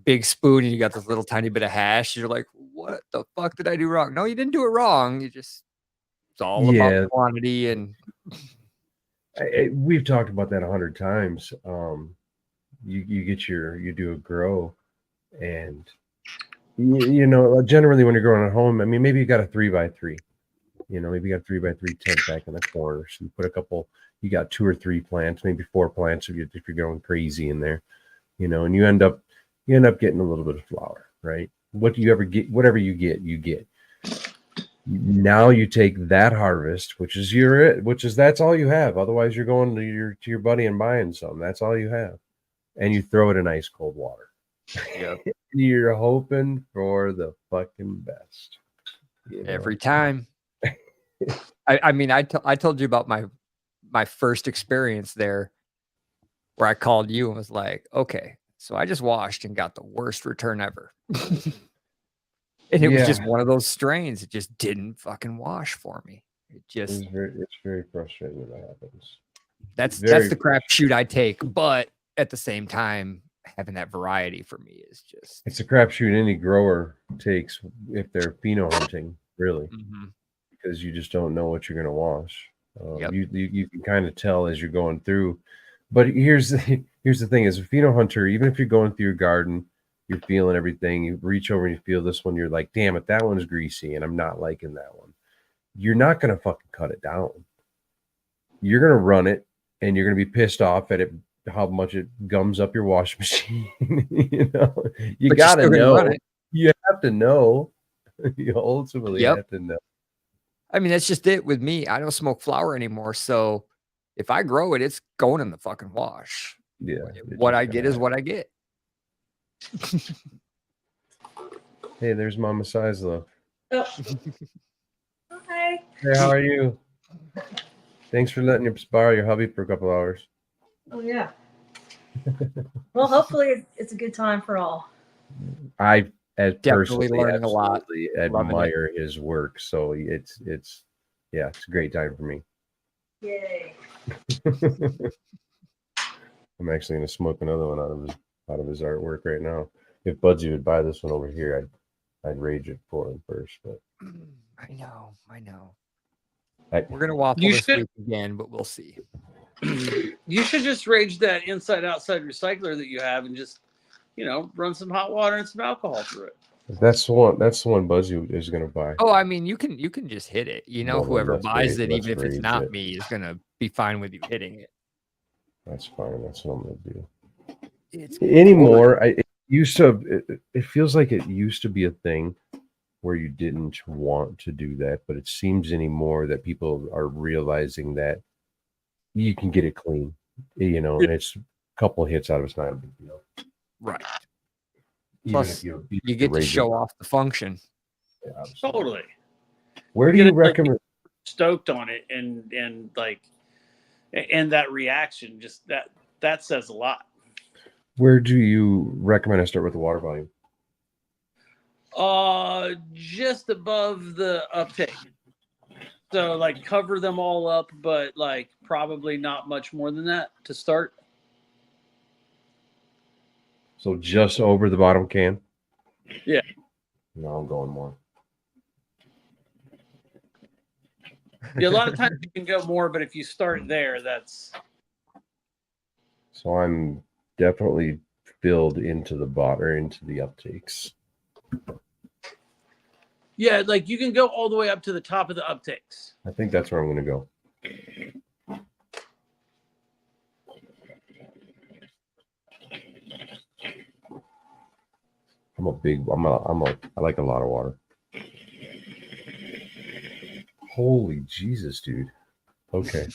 big spoon and you got this little tiny bit of hash. You're like, what the fuck did I do wrong? No, you didn't do it wrong. It's all about quantity. And we've talked about that 100 times. You do a grow, and generally when you're growing at home, I mean, maybe you got a 3x3, maybe you got a 3x3 tent back in the corner. So you put you got 2 or 3 plants, maybe 4 plants if you're going crazy in there, and you end up getting a little bit of flour, right? Whatever you get. Now you take that harvest, which is that's all you have. Otherwise, you're going to your buddy and buying some. That's all you have, and you throw it in ice cold water. Yeah, you're hoping for the fucking best every time. I told you about my first experience there, where I called you and was like, okay. So I just washed and got the worst return ever. And it was just one of those strains. It just didn't fucking wash for me. It's very frustrating when that happens. That's the crapshoot I take. But at the same time, having that variety for me is just. It's a crapshoot any grower takes if they're pheno hunting, really, because you just don't know what you're going to wash. You can kind of tell as you're going through. But here's the thing: as a pheno hunter, even if you're going through your garden, you're feeling everything. You reach over and you feel this one. You're like, damn it, that one's greasy, and I'm not liking that one. You're not going to fucking cut it down. You're going to run it, and you're going to be pissed off at it, how much it gums up your wash machine. You got to know. You have to know. You ultimately have to know. I mean, that's just it with me. I don't smoke flower anymore, so if I grow it, it's going in the fucking wash. Yeah. What I get is what I get. Hey, there's Mama Sizelove. Oh. Hi. Hey, how are you? Thanks for letting us borrow your hubby for a couple hours. Oh, yeah. Well, hopefully it's a good time for all. I definitely learning a lot. Admire his work, so it's a great time for me. Yay! I'm actually gonna smoke another one out of his artwork right now. If Budsy would buy this one over here, I'd rage it for him first. But I know. We're gonna waffle this week again, but we'll see. You should just rage that inside-outside recycler that you have, and just run some hot water and some alcohol through it. That's the one Budsy is gonna buy. Oh, I mean, you can just hit it. Whoever buys it, even if it's not me, is gonna be fine with you hitting it. That's fine. That's what I'm gonna do. Anymore, it feels like it used to be a thing where you didn't want to do that, but it seems anymore that people are realizing that you can get it clean, and it's a couple of hits out of it's not a big deal. Right. Plus, you get to show off the function. Yeah, totally. Where do you recommend? Stoked on it, and that reaction, just that says a lot. Where do you recommend I start with the water volume? Just above the uptake. So cover them all up, but probably not much more than that to start. So just over the bottom can? Yeah. No, I'm going more. Yeah, a lot of times you can go more, but if you start there, that's. So I'm definitely filled into the bottom or into the uptakes. Yeah, you can go all the way up to the top of the uptakes. I think that's where I'm going to go. I like a lot of water. Holy Jesus, dude. Okay.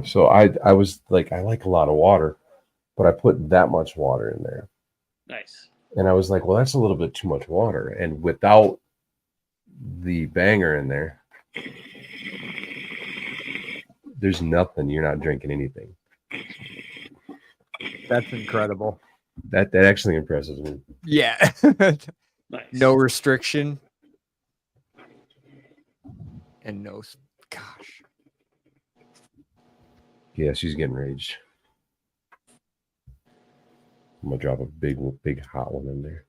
So I was like, I like a lot of water, but I put that much water in there. Nice. And I was like, well, that's a little bit too much water. And without the banger in there, there's nothing. You're not drinking anything. That's incredible. That actually impresses me. Yeah. Nice. No restriction. And no, gosh. Yeah, she's getting raged. I'm gonna drop a big hot one in there.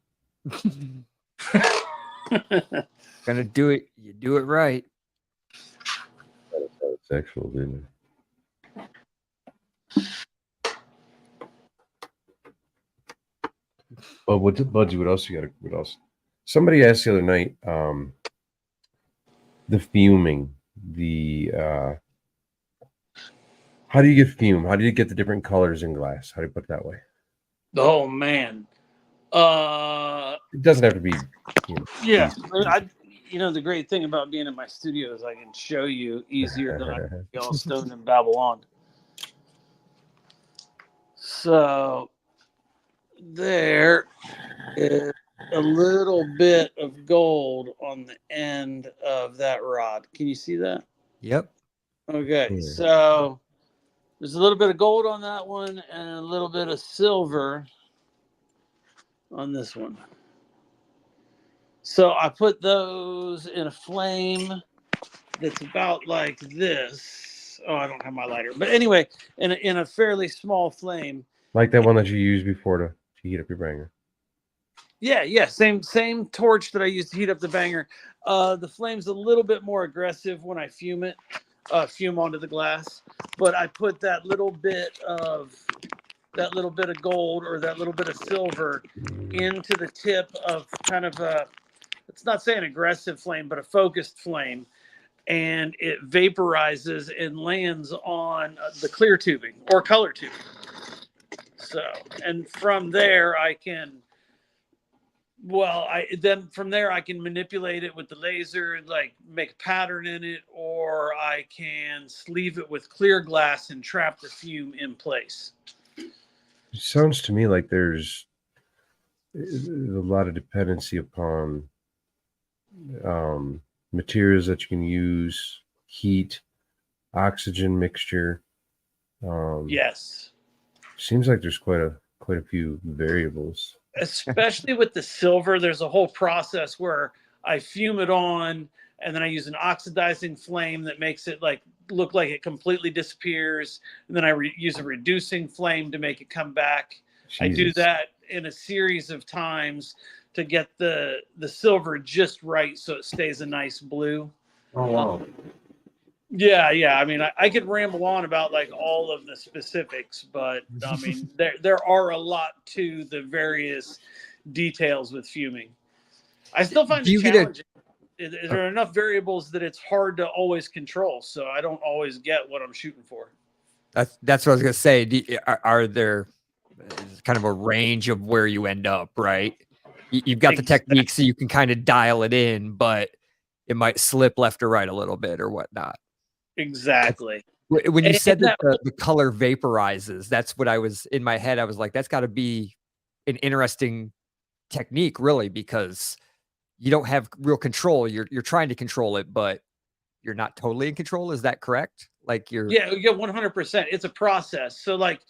Gonna do it. You do it right. That sounded sexual, didn't it? Oh, Budsy, what else you got? What else? Somebody asked the other night, the fuming, how do you get fume? How do you get the different colors in glass? How do you put it that way? Oh man. It doesn't have to be. Yeah. The great thing about being in my studio is I can show you easier than I can be all stoned and babble on. So there is a little bit of gold on the end of that rod. Can you see that? Yep. Okay, so there's a little bit of gold on that one and a little bit of silver on this one. So I put those in a flame that's about like this. Oh, I don't have my lighter. But anyway, in a fairly small flame. Like that one that you used before to heat up your banger. Yeah. Same torch that I used to heat up the banger. The flame's a little bit more aggressive when I fume it, fume onto the glass. But I put that little bit of gold or that little bit of silver into the tip of kind of a, it's not saying aggressive flame, but a focused flame. And it vaporizes and lands on the clear tubing or color tubing. So, and from there I can, from there I can manipulate it with the laser, like make a pattern in it, or I can sleeve it with clear glass and trap the fume in place. It sounds to me like there's a lot of dependency upon materials that you can use, heat, oxygen mixture. Yes. Seems like there's quite a few variables. Especially with the silver, there's a whole process where I fume it on, and then I use an oxidizing flame that makes it like look like it completely disappears, and then I use a reducing flame to make it come back. Jesus. I do that in a series of times to get the silver just right so it stays a nice blue. Oh wow. Yeah. I mean, I could ramble on about like all of the specifics, but I mean, there are a lot to the various details with fuming. I still find it challenging. There are enough variables that it's hard to always control, so I don't always get what I'm shooting for. That's what I was gonna say. Are there kind of a range of where you end up, right? You've got the technique, so you can kind of dial it in, but it might slip left or right a little bit or whatnot. Exactly. When you said that the color vaporizes, that's what I was in my head. I was like, that's got to be an interesting technique, really, because you don't have real control. You're trying to control it, but you're not totally in control. Is that correct? Like you're 100%. It's a process. So like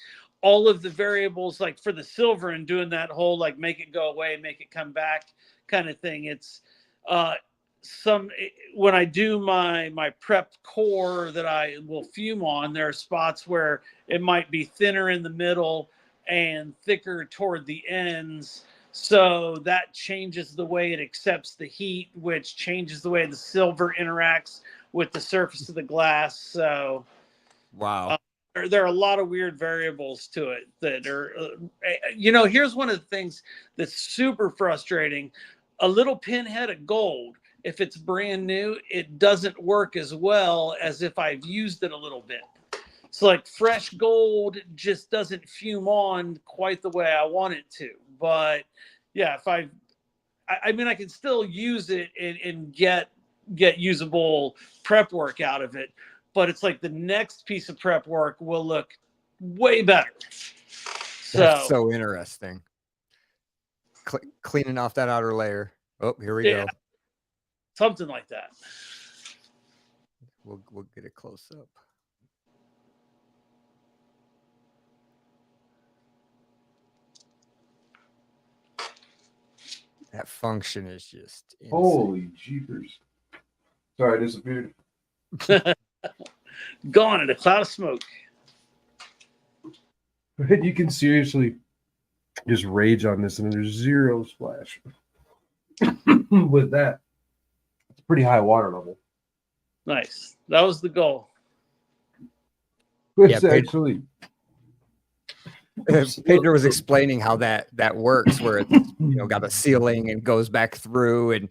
all of the variables, like for the silver and doing that whole like make it go away, make it come back kind of thing. It's when I do my prep core that I will fume on, there are spots where it might be thinner in the middle and thicker toward the ends. So that changes the way it accepts the heat, which changes the way the silver interacts with the surface of the glass. So wow. There are a lot of weird variables to it that are, here's one of the things that's super frustrating. A little pinhead of gold, if it's brand new, it doesn't work as well as if I've used it a little bit. So like fresh gold just doesn't fume on quite the way I want it to. But yeah, if I can still use it and get usable prep work out of it. But it's like the next piece of prep work will look way better. That's so interesting. Cleaning off that outer layer. Oh, here we go. Something like that. We'll get it close up. That function is just insane. Holy jeepers. Sorry, I disappeared. Gone in a cloud of smoke. You can seriously just rage on this and there's zero splash. With that, it's pretty high water level. Nice. That was the goal. It's actually. Pedro was explaining how that works, where it's got a ceiling and goes back through, and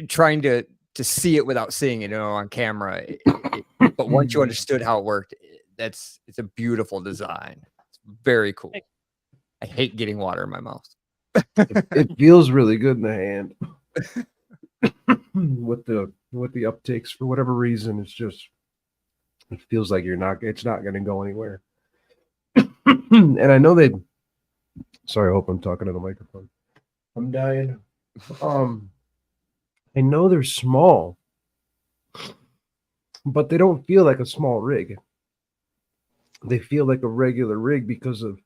trying to see it without seeing it, on camera. But once you understood how it worked, it's a beautiful design. It's very cool. I hate getting water in my mouth. It feels really good in the hand. with the uptakes, for whatever reason, it feels like it's not going to go anywhere. And I know sorry, I hope I'm talking to the microphone. I'm dying. I know they're small, but they don't feel like a small rig. They feel like a regular rig because of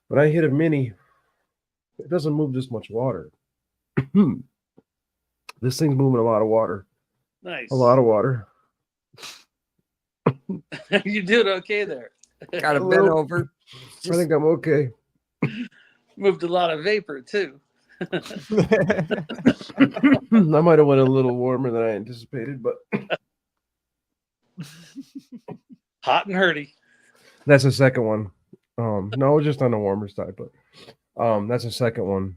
when I hit a mini, it doesn't move this much water. This thing's moving a lot of water. Nice. A lot of water. You did okay there. Got to bend over. I think I'm okay. Moved a lot of vapor too. I might have went a little warmer than I anticipated, but hot and hurdy. That's the second one. No, just on the warmer side, but that's the second one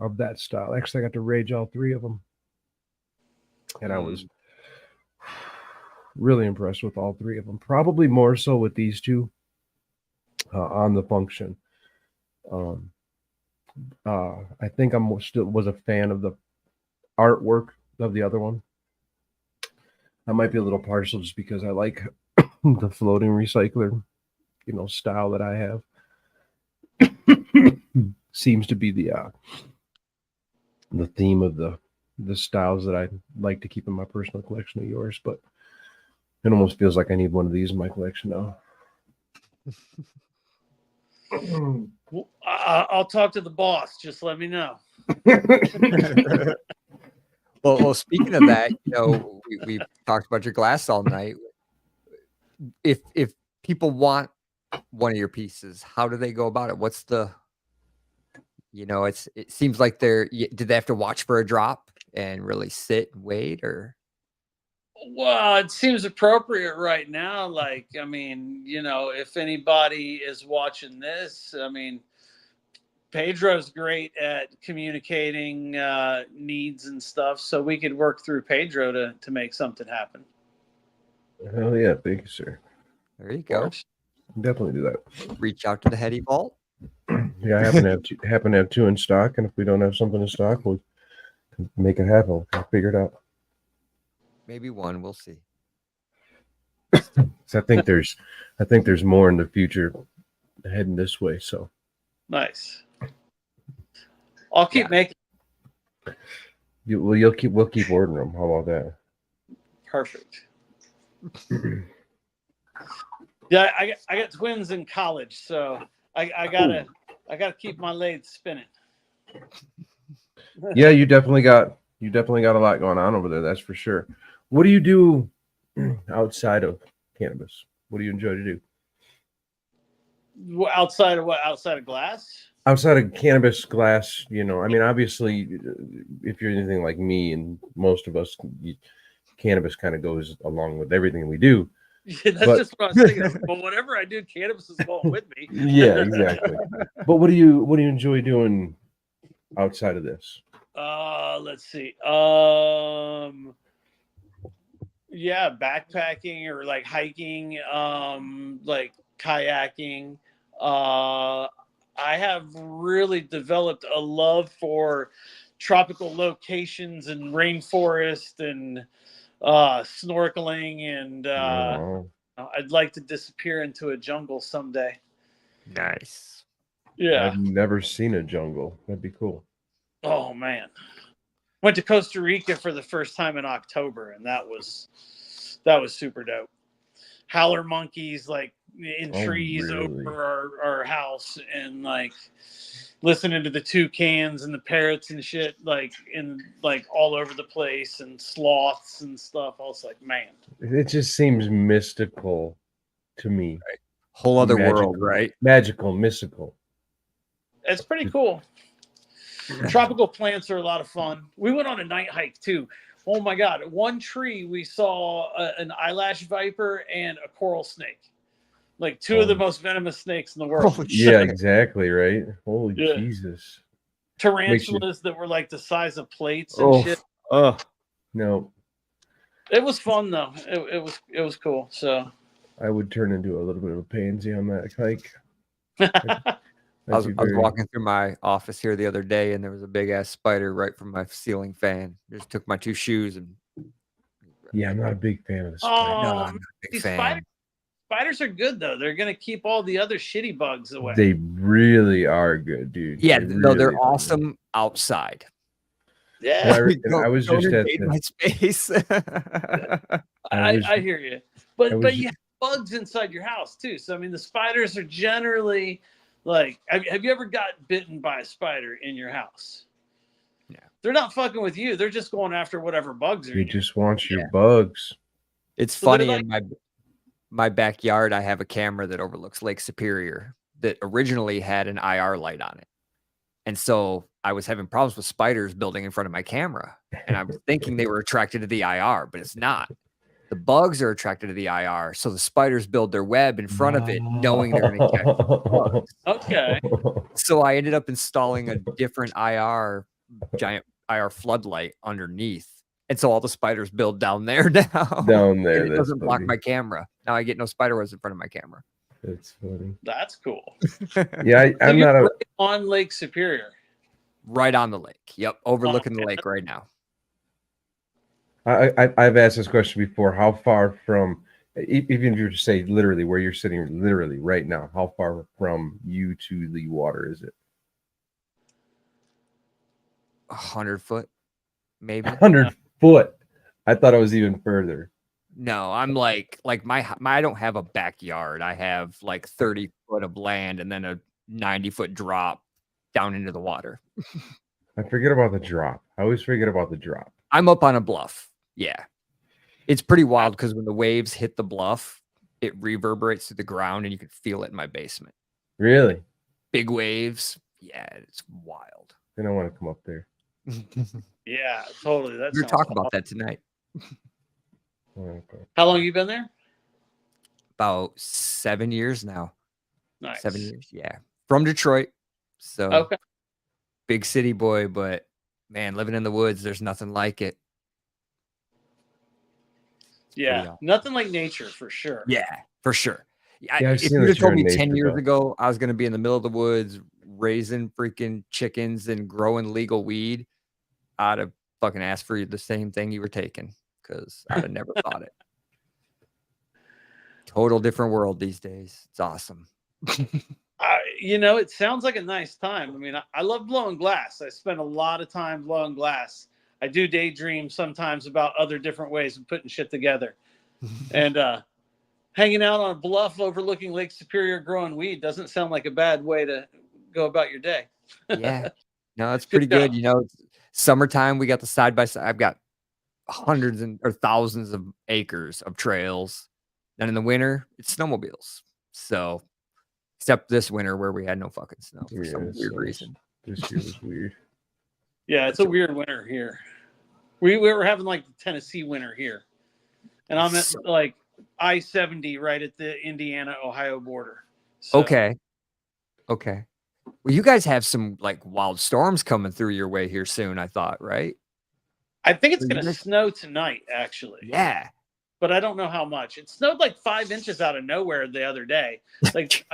of that style. Actually, I got to rage all three of them, and I was really impressed with all three of them. Probably more so with these two on the function. I think I'm still was a fan of the artwork of the other one. I might be a little partial just because I like the floating recycler, style that I have. Seems to be the theme of the styles that I like to keep in my personal collection of yours, but it almost feels like I need one of these in my collection now. Well, I'll talk to the boss. Just let me know. Well, speaking of that, we talked about your glass all night. If people want one of your pieces, how do they go about it? What's the, it seems like did they have to watch for a drop and really sit and wait, or? Well, it seems appropriate right now. Like, I mean, if anybody is watching this, I mean, Pedro's great at communicating needs and stuff, so we could work through Pedro to make something happen. Hell yeah, thank you, sir. There you go. Definitely do that. Reach out to the Heady Vault. Yeah, I happen to have two in stock, and if we don't have something in stock, we'll make it happen. We'll figure it out. Maybe one. We'll see. So I think there's more in the future heading this way. So nice. I'll keep making. We'll keep ordering them. How about that? Perfect. Yeah, I got twins in college, so I gotta keep my lathe spinning. Yeah, you definitely got a lot going on over there. That's for sure. What do you do outside of cannabis? What do you enjoy to do? Outside of what? Outside of glass? Outside of cannabis, glass, I mean, obviously, if you're anything like me and most of us, cannabis kind of goes along with everything we do. Yeah, that's just what I was thinking. But whatever I do, cannabis is going with me. Yeah, exactly. But what do you enjoy doing outside of this? Let's see. Yeah, backpacking or like hiking, like kayaking. I have really developed a love for tropical locations and rainforest and snorkeling, and I'd like to disappear into a jungle someday. Nice. Yeah. I've never seen a jungle. That'd be cool. Oh man. Went to Costa Rica for the first time in October, and that was super dope. Howler monkeys like in trees over our house, and like listening to the toucans and the parrots and shit like all over the place, and sloths and stuff. I was like, man, it just seems mystical to me. Right. Whole other world, right? Magical, mystical. It's pretty cool. Tropical plants are a lot of fun. We went on a night hike too. Oh my God. At one tree, we saw an eyelash viper and a coral snake. Like two of the most venomous snakes in the world. Yeah, exactly. Right. Holy Jesus. Tarantulas that were like the size of plates and shit. No. It was fun though. It was cool. So I would turn into a little bit of a pansy on that hike. I was walking through my office here the other day, and there was a big ass spider right from my ceiling fan. Just took my two shoes and. Yeah, I'm not a big fan of the spider. Oh, no, I'm not a big fan. Spiders are good though. They're gonna keep all the other shitty bugs away. They really are good, dude. Yeah, they're awesome outside. Yeah, I was just at my space. I hear you, but you have bugs inside your house too. So I mean, the spiders are generally like. Have you ever got bitten by a spider in your house? Yeah. they're not fucking with you. They're just going after whatever bugs are. You in just want your bugs. It's So they're funny like- in my backyard. I have a camera that overlooks Lake Superior that originally had an IR light on it, and so I was having problems with spiders building in front of my camera, and I was thinking they were attracted to the IR, but it's not. The bugs are attracted to the IR, so the spiders build their web in front of it, knowing they're going to catch bugs. Okay. So I ended up installing a different giant IR floodlight underneath. And so all the spiders build down there now. Down there. And it That's doesn't block funny. my camera. Now I get no spider webs in front of my camera. That's funny. That's cool. Yeah, So I'm you're not a. right on Lake Superior. Right on the lake. Yep. Overlooking the lake right now. I've asked this question before. How far from, even if you were to say literally where you're sitting, literally right now, how far from you to the water is it? 100 foot, maybe. 100 foot. I thought it was even further. No, I'm like my I don't have a backyard. I have like 30 foot of land and then a 90-foot drop down into the water. I forget about the drop. I always forget about the drop. I'm up on a bluff. Yeah. It's pretty wild because when the waves hit the bluff, it reverberates to the ground and you can feel it in my basement. Really? Big waves. Yeah, it's wild. Then I want to come up there. Yeah, totally. That's We're talking about that tonight. Okay. How long you been there? About 7 years now. Nice. 7 years. Yeah. From Detroit. So Okay. big city boy, but man, living in the woods, there's nothing like it. Yeah, awesome. nothing like nature for sure. Yeah, for sure. Yeah, I've if seen you that had told you're me a 10 nature years buff. ago I was going to be in the middle of the woods raising freaking chickens and growing legal weed, I'd have fucking asked for the same thing you were taking because I'd have never thought it. Total different world these days. It's awesome. It sounds like a nice time. I mean, I love blowing glass. I spend a lot of time blowing glass. I do daydream sometimes about other different ways of putting shit together. And hanging out on a bluff overlooking Lake Superior growing weed doesn't sound like a bad way to go about your day. Yeah. No, it's pretty good. It's summertime, we got the side by side. I've got hundreds or thousands of acres of trails. Then in the winter, it's snowmobiles. So, except this winter where we had no fucking snow for some weird reason. This year was weird. Yeah, it's a weird winter here. We were having like the Tennessee winter here. And I'm at like I-70 right at the Indiana-Ohio border. So, Okay. Well, you guys have some like wild storms coming through your way here soon, I thought, right? I think it's going to snow tonight, actually. Yeah. But I don't know how much. It snowed like 5 inches out of nowhere the other day. Like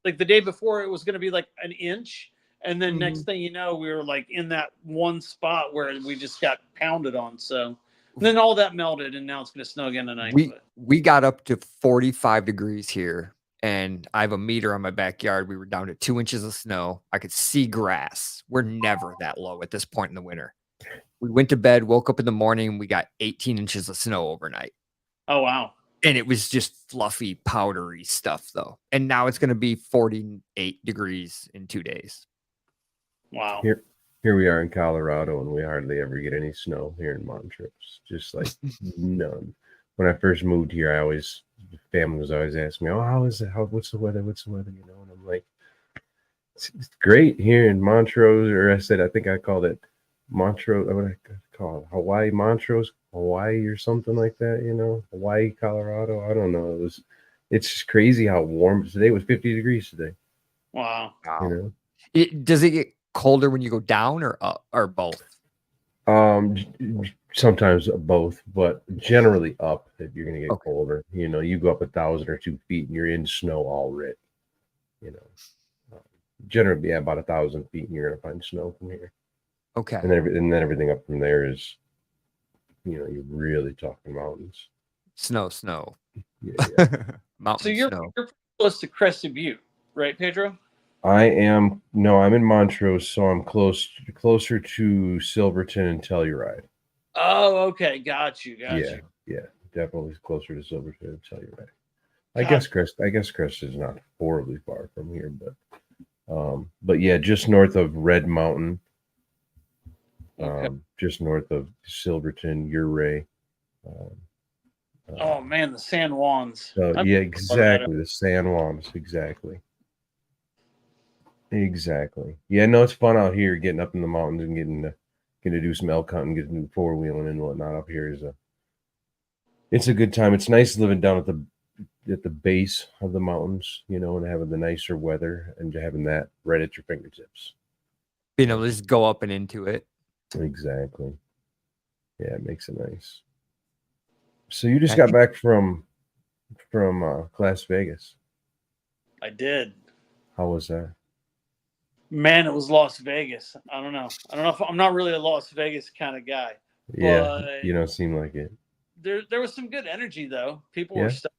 the day before, it was going to be like an inch. And then next thing you know, we were like in that one spot where we just got pounded on. So then all that melted, and now it's going to snow again tonight. We got up to 45 degrees here, and I have a meter on my backyard. We were down to 2 inches of snow. I could see grass. We're never that low at this point in the winter. We went to bed, woke up in the morning, we got 18 inches of snow overnight. Oh, wow. And it was just fluffy, powdery stuff, though. And now it's going to be 48 degrees in 2 days. Wow. Here we are in Colorado, and we hardly ever get any snow here in Montrose. Just like none. When I first moved here, the family was always asking me, "Oh, how is it? What's the weather? What's the weather?" And I'm like, "It's great here in Montrose." Or I think I called it Montrose. What I call it? Hawaii, Montrose, Hawaii, or something like that. Hawaii, Colorado. I don't know. It's just crazy how warm today was. 50 degrees today. Wow. Does it get colder when you go down or up or both? Sometimes both, but generally up. If you're going to get colder, you go up 1,000 or 2 feet and you're in snow already. Generally, about 1,000 feet and you're going to find snow from here. Okay. And then everything up from there is, you're really talking mountains. Snow. Yeah. Mountain So you're close to Crested Butte, right, Pedro? I'm in Montrose, so I'm closer to Silverton and Telluride. Oh, okay. Got you. Yeah, definitely closer to Silverton and Telluride. I guess Crest is not horribly far from here, but yeah, just north of Red Mountain. just north of Silverton, Uray. Oh man, the San Juans. So yeah, exactly, the San Juans, exactly. Yeah, no, it's fun out here, getting up in the mountains and getting to do some elk hunting, getting to do 4-wheeling and whatnot up here it's a good time. It's nice living down at the base of the mountains, you know, and having the nicer weather and having that right at your fingertips. Being able to just go up and into it. Exactly. Yeah, it makes it nice. So you just got back from Las Vegas. I did. How was that? Man, it was Las Vegas. I don't know if I'm not really a Las Vegas kind of guy. Yeah, you don't seem like it. There was some good energy though. People Yeah. were stuck.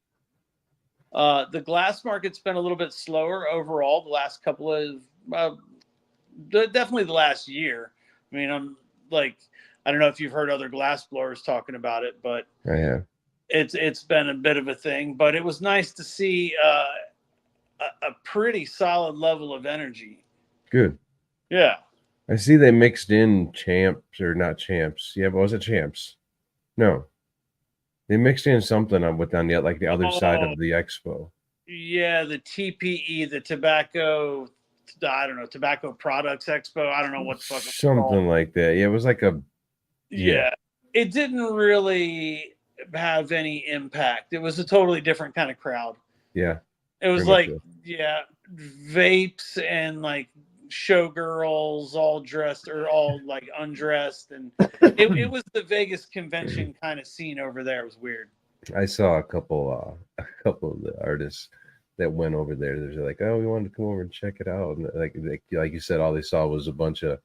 The glass market's been a little bit slower overall the last couple of definitely the last year. I mean, I don't know if you've heard other glass blowers talking about it, but I have. It's been a bit of a thing. But it was nice to see a pretty solid level of energy. Good. Yeah. I see they mixed in champs or not champs. Yeah, but was it champs? No. They mixed in something on the other side of the expo. Yeah, the TPE, the tobacco, I don't know, tobacco products expo. I don't know what the fuck something like that. Yeah, it was like a yeah. It didn't really have any impact. It was a totally different kind of crowd. Yeah. It was like vapes and like showgirls all dressed or all like undressed, and it was the Vegas convention kind of scene over there. It was weird. I saw a couple of the artists that went over there. They're like, oh, we wanted to come over and check it out, and like you said, all they saw was a bunch of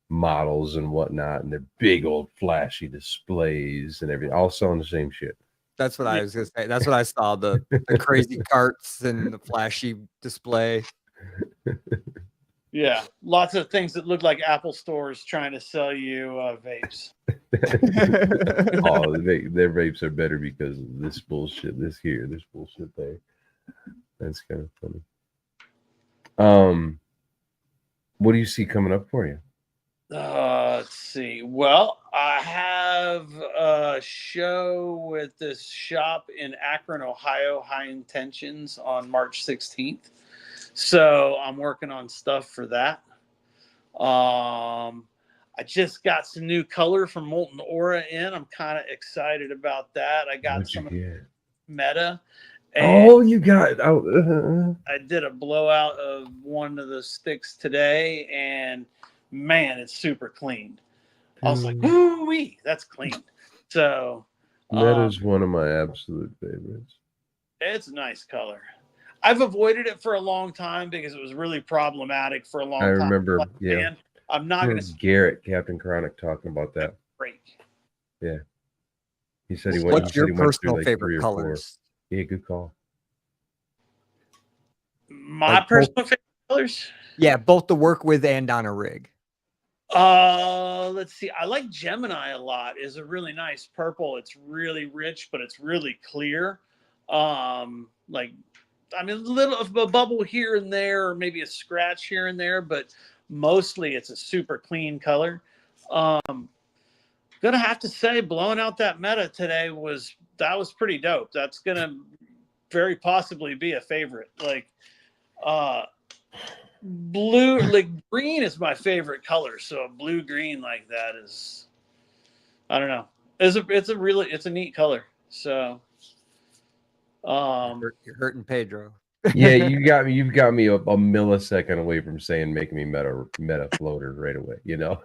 models and whatnot, and their big old flashy displays and everything, all selling the same shit. That's what I was gonna say. That's what I saw, the crazy carts and the flashy display. Yeah, lots of things that look like Apple stores trying to sell you vapes. Their vapes are better because of this bullshit, this bullshit there. That's kind of funny. What do you see coming up for you? Let's see. Well, I have a show with this shop in Akron, Ohio, High Intentions, on March 16th. So I'm working on stuff for that. I just got some new color from Molten Aura in. I'm kind of excited about that. I got some Meta. Oh, you got I did a blowout of one of the sticks today, and man, it's super clean. I was like, woo-wee, that's clean. So that is one of my absolute favorites. It's a nice color. I've avoided it for a long time because it was really problematic for a long time. I remember, Man, I'm not going to. Garrett, Captain Chronic, talking about that. Break. Yeah. He said he went. What's your personal favorite colors? Yeah, good call. My personal favorite colors? Yeah, both to work with and on a rig. Let's see. I like Gemini a lot. It's a really nice purple. It's really rich, but it's really clear. A little of a bubble here and there, or maybe a scratch here and there, but mostly it's a super clean color. Gonna have to say, blowing out that Meta today was pretty dope. That's gonna very possibly be a favorite. Like blue, like green is my favorite color. So a blue green like that is, I don't know. It's a neat color. So you're hurting Pedro. Yeah, you've got me a millisecond away from saying make me meta floater right away, you know.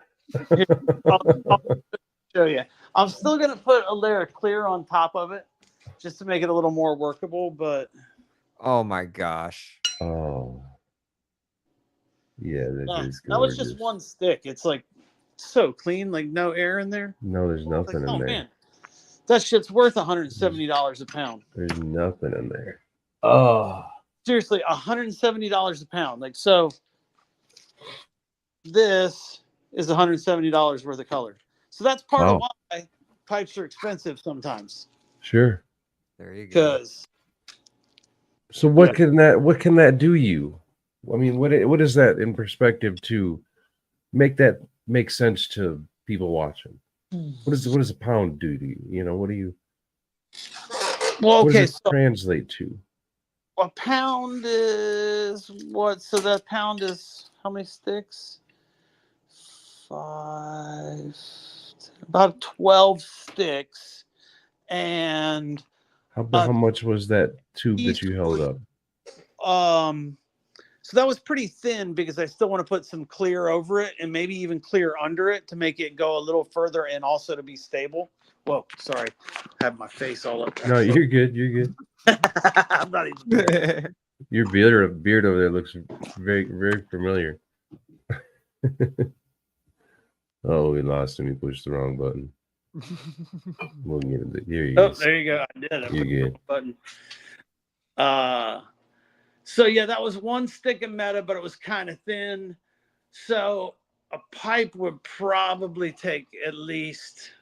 I'll show you. I'm still gonna put a layer of clear on top of it just to make it a little more workable, but oh my gosh. Oh yeah, that was just one stick. It's like so clean, like no air in there. No, there's nothing in there. Man. That shit's worth $170 a pound. There's nothing in there. Oh, seriously, $170 a pound. Like, so this is $170 worth of color. So that's part of why pipes are expensive sometimes. Sure. There you go. So what can that do you? I mean, what is that in perspective to make that make sense to people watching? What does a pound do to you? You know, what do you? Well, What okay, does it so translate to? a pound is what? So that pound is how many sticks? 5, about 12 sticks, and How much was that tube that you held up? So that was pretty thin because I still want to put some clear over it and maybe even clear under it to make it go a little further and also to be stable. Whoa, sorry, I have my face all up there. No, you're good. You're good. I'm not even. Your beard over there looks very, very familiar. Oh, we lost him. He pushed the wrong button. We'll get it. Here he is. There you go. I did. I You're good. button. So yeah, that was one stick of meta, but it was kind of thin. So a pipe would probably take at least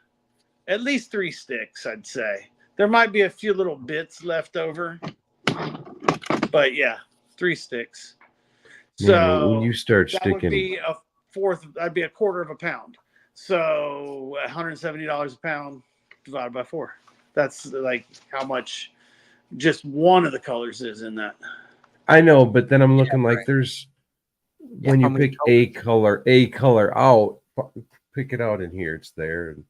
3 sticks, I'd say. There might be a few little bits left over, but yeah, 3 sticks. So when you start that would sticking, be a fourth. That'd be a quarter of a pound. So $170 a pound divided by 4. That's like how much just one of the colors is in that. I know, but then I'm looking like there's when you pick a color out, pick it out in here. It's there, and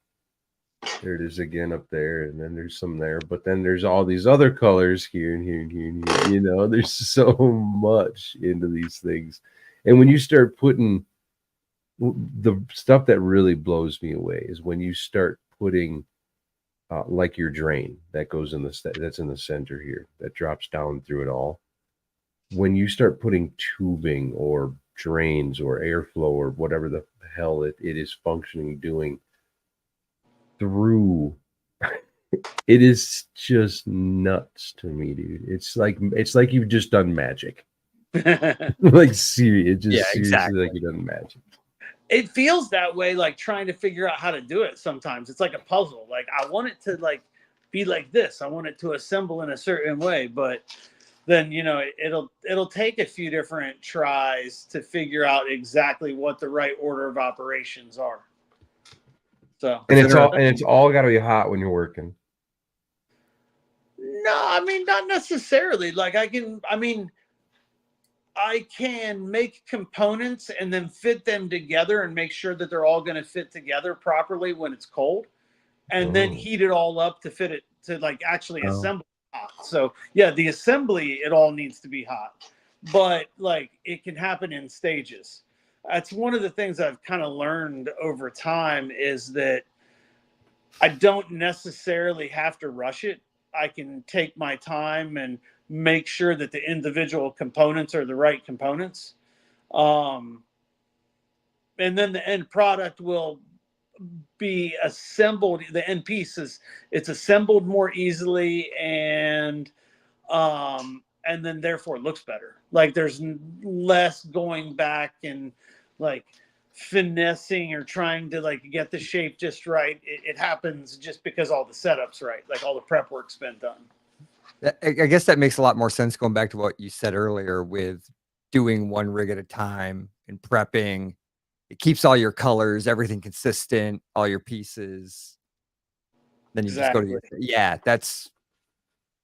there it is again up there, and then there's some there. But then there's all these other colors here and here and here and here. You know, there's so much into these things, and when you start putting the stuff that really blows me away is when you start putting like your drain that goes in that's in the center here that drops down through it all. When you start putting tubing or drains or airflow or whatever the hell it is functioning doing through, it is just nuts to me, dude. It's like you've just done magic. Like seriously, exactly. like you've done magic. It feels that way, like trying to figure out how to do it sometimes. It's like a puzzle. Like I want it to like be like this. I want it to assemble in a certain way, but then it'll take a few different tries to figure out exactly what the right order of operations are. So it's all got to be hot when you're working. No, I mean not necessarily. Like I can make components and then fit them together and make sure that they're all going to fit together properly when it's cold, and then heat it all up to fit it to like actually assemble hot. So yeah, the assembly, it all needs to be hot, but like it can happen in stages. That's one of the things I've kind of learned over time is that I don't necessarily have to rush it. I can take my time and make sure that the individual components are the right components. And then the end product will be assembled. The end piece it's assembled more easily and then therefore looks better. Like there's less going back and like finessing or trying to like get the shape just right. It happens just because all the setup's right, like all the prep work's been done. I guess that makes a lot more sense going back to what you said earlier with doing one rig at a time and prepping. It keeps all your colors, everything consistent, all your pieces. Then you just go to that's.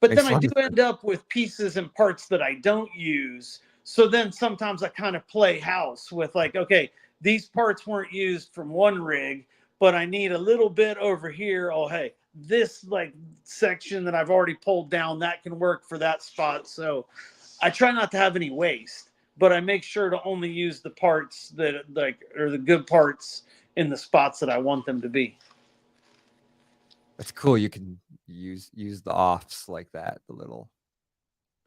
But then I do end up with pieces and parts that I don't use. So then sometimes I kind of play house with like, okay, these parts weren't used from one rig, but I need a little bit over here. Oh, hey, this like section that I've already pulled down, that can work for that spot. So I try not to have any waste, but I make sure to only use the parts that like are the good parts in the spots that I want them to be. That's cool. You can use the offs like that, the little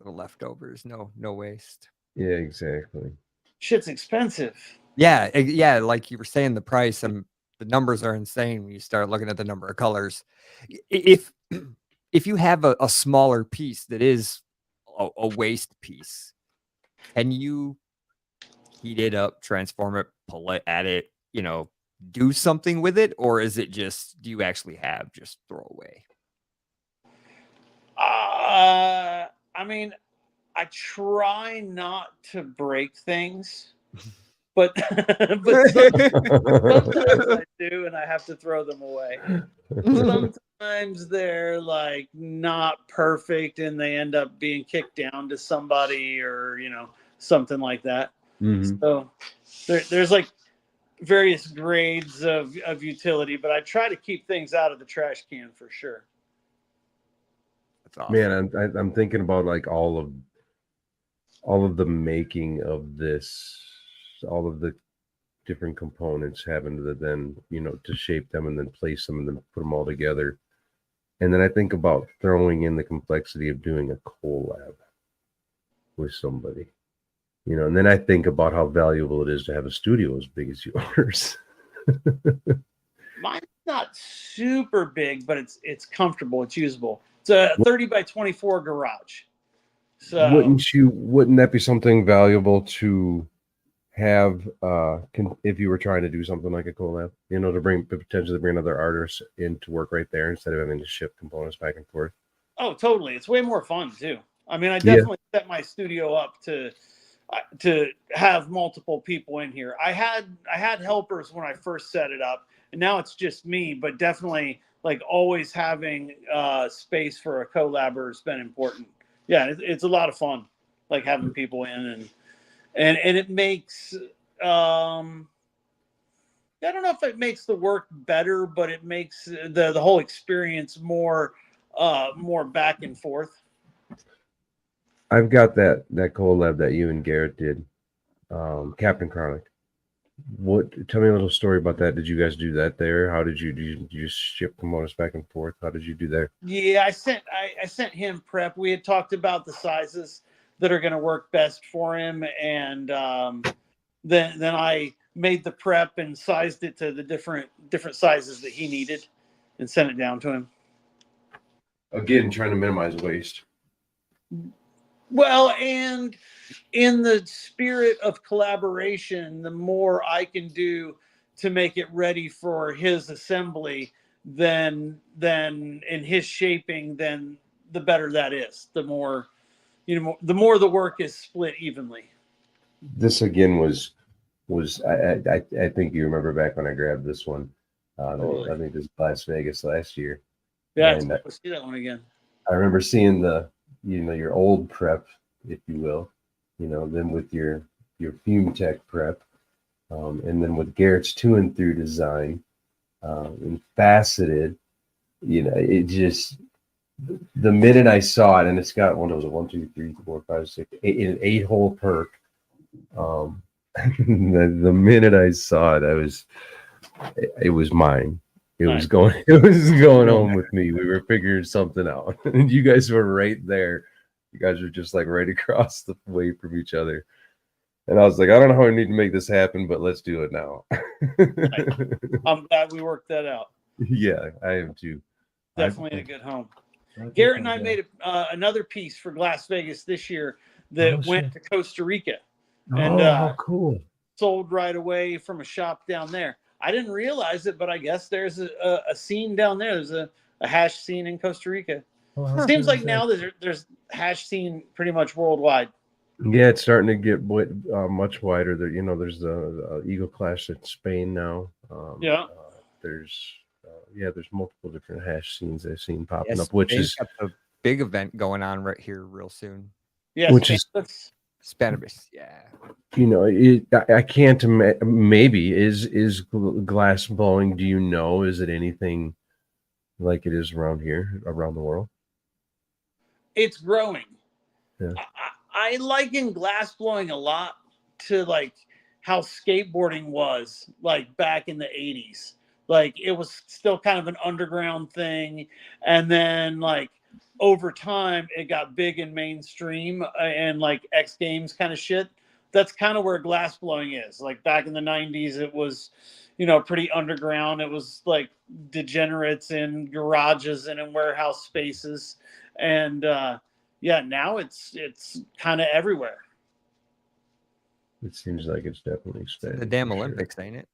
leftovers. No waste. Yeah, exactly. Shit's expensive. Yeah, like you were saying, the price and the numbers are insane when you start looking at the number of colors. If you have a smaller piece that is a waste piece, can you heat it up, transform it, pull it at it, do something with it, or is it just, do you actually have just throw away? I mean, I try not to break things, but but sometimes I do, and I have to throw them away. Sometimes they're like not perfect, and they end up being kicked down to somebody, or something like that. Mhm. So there's like various grades of utility, but I try to keep things out of the trash can for sure. That's awesome. Man, I'm thinking about like all of the making of this, all of the different components, having to then to shape them and then place them and then put them all together. And then I think about throwing in the complexity of doing a collab with somebody, and then I think about how valuable it is to have a studio as big as yours. Mine's not super big, but it's comfortable. It's usable. It's a 30 by 24 garage. So Wouldn't that be something valuable to have if you were trying to do something like a collab, to potentially bring other artists in to work right there instead of having to ship components back and forth? Oh, totally. It's way more fun too. I mean, I definitely set my studio up to have multiple people in here. I had helpers when I first set it up, and now it's just me, but definitely like always having space for a collaborator has been important. Yeah, it's a lot of fun, like having people in, and it makes I don't know if it makes the work better, but it makes the whole experience more back and forth. I've got that collab that you and Garrett did, Captain Chronic. Tell me a little story about that. Did you guys do that there? How did you just ship components back and forth? How did you do there? Yeah, I sent him prep. We had talked about the sizes that are going to work best for him, and then I made the prep and sized it to the different sizes that he needed, and sent it down to him. Again, trying to minimize waste. Well, and in the spirit of collaboration, the more I can do to make it ready for his assembly, then in his shaping, then the better that is. The more the more the work is split evenly. This again was I think you remember back when I grabbed this one. Totally. I think this was Las Vegas last year. Yeah, and let's see that one again. I remember seeing the your old prep, if you will, then with your Fume Tech prep, and then with Garrett's 2 and through design, and faceted, it just, the minute I saw it, and it's got one of those 1, 2, 3, 4, 5, 6, 8, an 8-hole perk. The minute I saw it, it was mine. It was going home with me. We were figuring something out. And you guys were right there. You guys were just like right across the way from each other. And I was like, I don't know how I need to make this happen, but let's do it now. I'm glad we worked that out. Yeah, I am too. Definitely a good home. Garrett and I made another piece for Las Vegas this year that went to Costa Rica. And how cool. Sold right away from a shop down there. I didn't realize it, but I guess there's a scene down there. There's a hash scene in Costa Rica. It seems like now there's hash scene pretty much worldwide. Yeah, it's starting to get much wider. There's the Eagle Clash in Spain now. There's multiple different hash scenes I've seen popping up, which is a big event going on right here real soon. Yeah, which is Spanish. Yeah. I can't maybe is glass blowing. Do you know? Is it anything like it is around here, around the world? It's growing. Yeah. I liken glass blowing a lot to like how skateboarding was like back in the 80s. Like it was still kind of an underground thing, and then like over time it got big and mainstream, and like X Games kind of shit. That's kind of where glass blowing is. Like back in the 90s, it was, pretty underground. It was like degenerates in garages and in warehouse spaces, and now it's kind of everywhere. It seems like it's definitely expanding. The damn Olympics, ain't it?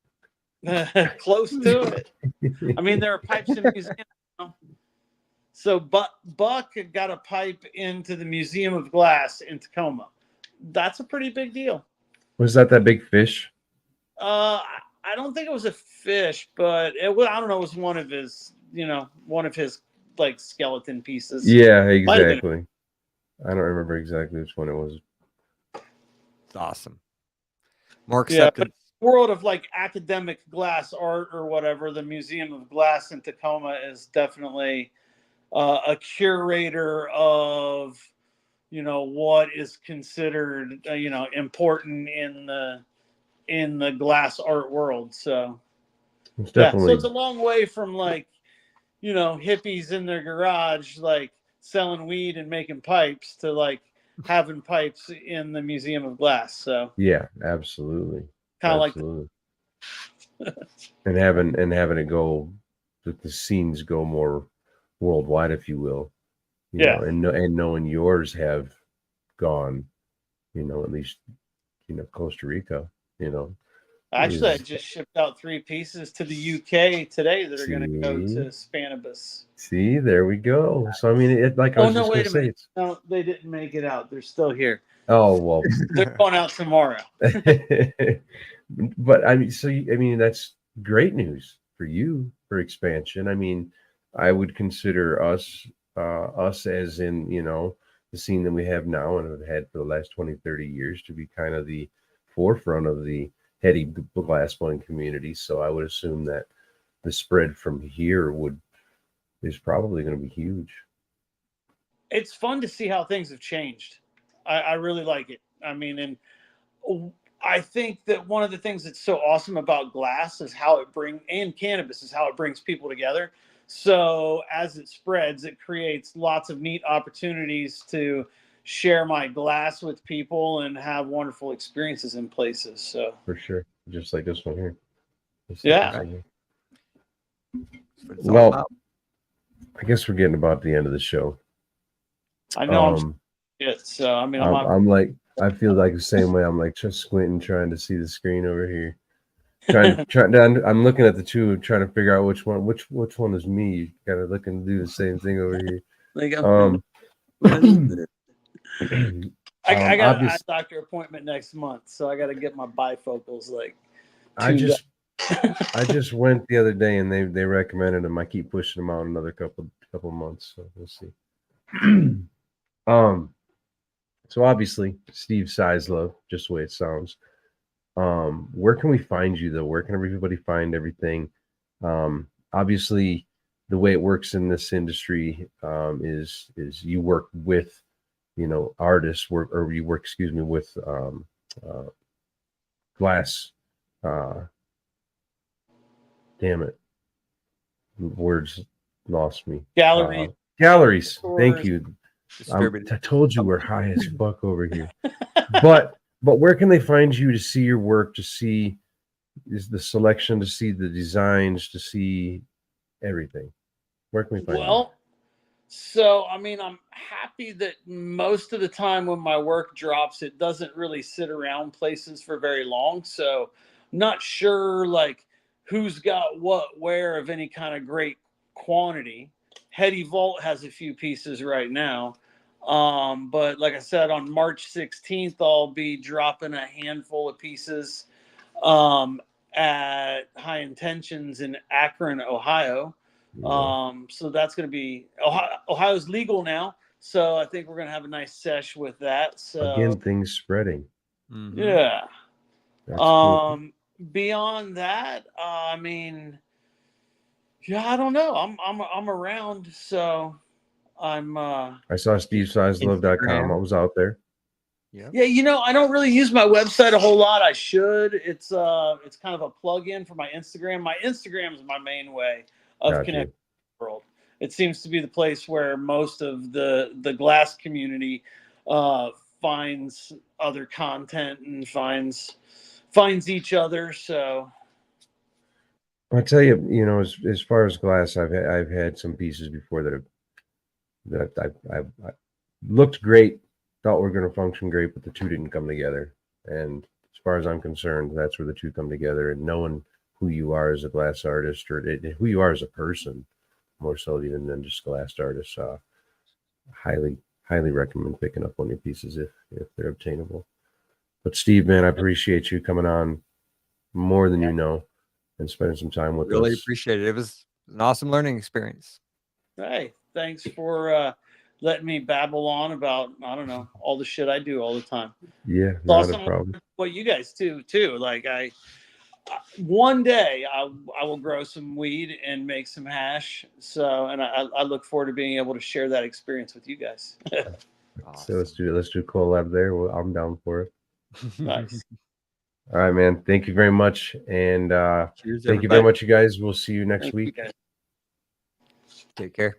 Close to it. I mean, there are pipes in the museum now. So Buck got a pipe into the Museum of Glass in Tacoma. That's a pretty big deal. Was that big fish? I don't think it was a fish, but it was, I don't know, it was one of his, one of his like skeleton pieces. Yeah, Might have been. exactly. I don't remember exactly which one it was. It's awesome. More Yeah, but acceptance. world of like academic glass art or whatever, the Museum of Glass in Tacoma is definitely a curator of, what is considered, important in the glass art world. So It's yeah, so definitely it's a long way from like, hippies in their garage like selling weed and making pipes to like having pipes in the Museum of Glass. So yeah, absolutely. kind of like Absolutely. and having it go, that the scenes go more worldwide, if you will, Yeah. and knowing yours have gone, at least, Costa Rica, Actually, I is, just shipped out 3 pieces to the UK today that are going to go see, to Spanibus. see, there we go. So I mean, like I Oh was no, just gonna wait a say, minute. it's, No, they didn't make it out. They're still here. oh well. They're going out tomorrow. But I mean, that's great news for you for expansion. I mean, I would consider us as in, the scene that we have now and have had for the last 20, 30 years to be kind of the forefront of the heady glass blowing community. So I would assume that the spread from here is probably going to be huge. It's fun to see how things have changed. I really like it. I mean, and I think that one of the things that's so awesome about glass is and cannabis is how it brings people together. So as it spreads, it creates lots of neat opportunities to share my glass with people and have wonderful experiences in places. So For sure. Just like this one here. Yeah. That's what it's all about. I guess we're getting about the end of the show. I know I'm shit, so I mean I'm like, I feel like the same way. I'm like just squinting, trying to see the screen over here. I'm looking at the two, trying to figure out which one is me. You gotta look and do the same thing over here. I got an eye doctor appointment next month, so I got to get my bifocals like. I just went the other day and they recommended them. I keep pushing them out another couple months, so we'll see. So obviously Steve Sizelove, just the way it sounds. Where can we find you though? Where can everybody find everything? Obviously the way it works in this industry is you work with artists with glass, damn it, words lost me. Galleries. Thank you. I told you we're high as fuck over here. But where can they find you to see your work, to see the selection, to see the designs, to see everything? Where can we find you? So I mean, I'm happy that most of the time when my work drops, it doesn't really sit around places for very long. So I'm not sure like who's got what where of any kind of great quantity. Heady Vault has a few pieces right now. But like I said, on March 16th, I'll be dropping a handful of pieces at High Intentions in Akron, Ohio. So that's going to be Ohio's legal now. So I think we're going to have a nice sesh with that. So again, things spreading. Mm-hmm. Yeah. That's cool. Beyond that, I mean, yeah, I don't know. I'm around. So I'm I saw SteveSizelove.com. I was out there. Yeah, I don't really use my website a whole lot. I should. It's kind of a plug-in for my Instagram. My Instagram is my main way of connecting with the world. It seems to be the place where most of the glass community finds other content and finds each other. So I tell you, as far as glass, I've had some pieces before that I looked great, thought were going to function great, but the two didn't come together. And as far as I'm concerned, that's where the two come together. And knowing who you are as a glass artist, or who you are as a person, more so even than just glass artist, highly recommend picking up one of your pieces if they're obtainable. But Steve, man, I appreciate you coming on. more than you know, and spending some time with Really us. appreciate it. It was an awesome learning experience. Hey, thanks for letting me babble on about, I don't know, all the shit I do all the time. Yeah, It's not awesome a problem. what you guys do too. Like one day I will grow some weed and make some hash. So, and I look forward to being able to share that experience with you guys. So let's do a collab there. Well, I'm down for it. Nice. All right, man. Thank you very much, and Cheers, thank you everybody. very much, you guys. We'll see you next Thank you, week. guys. Take care.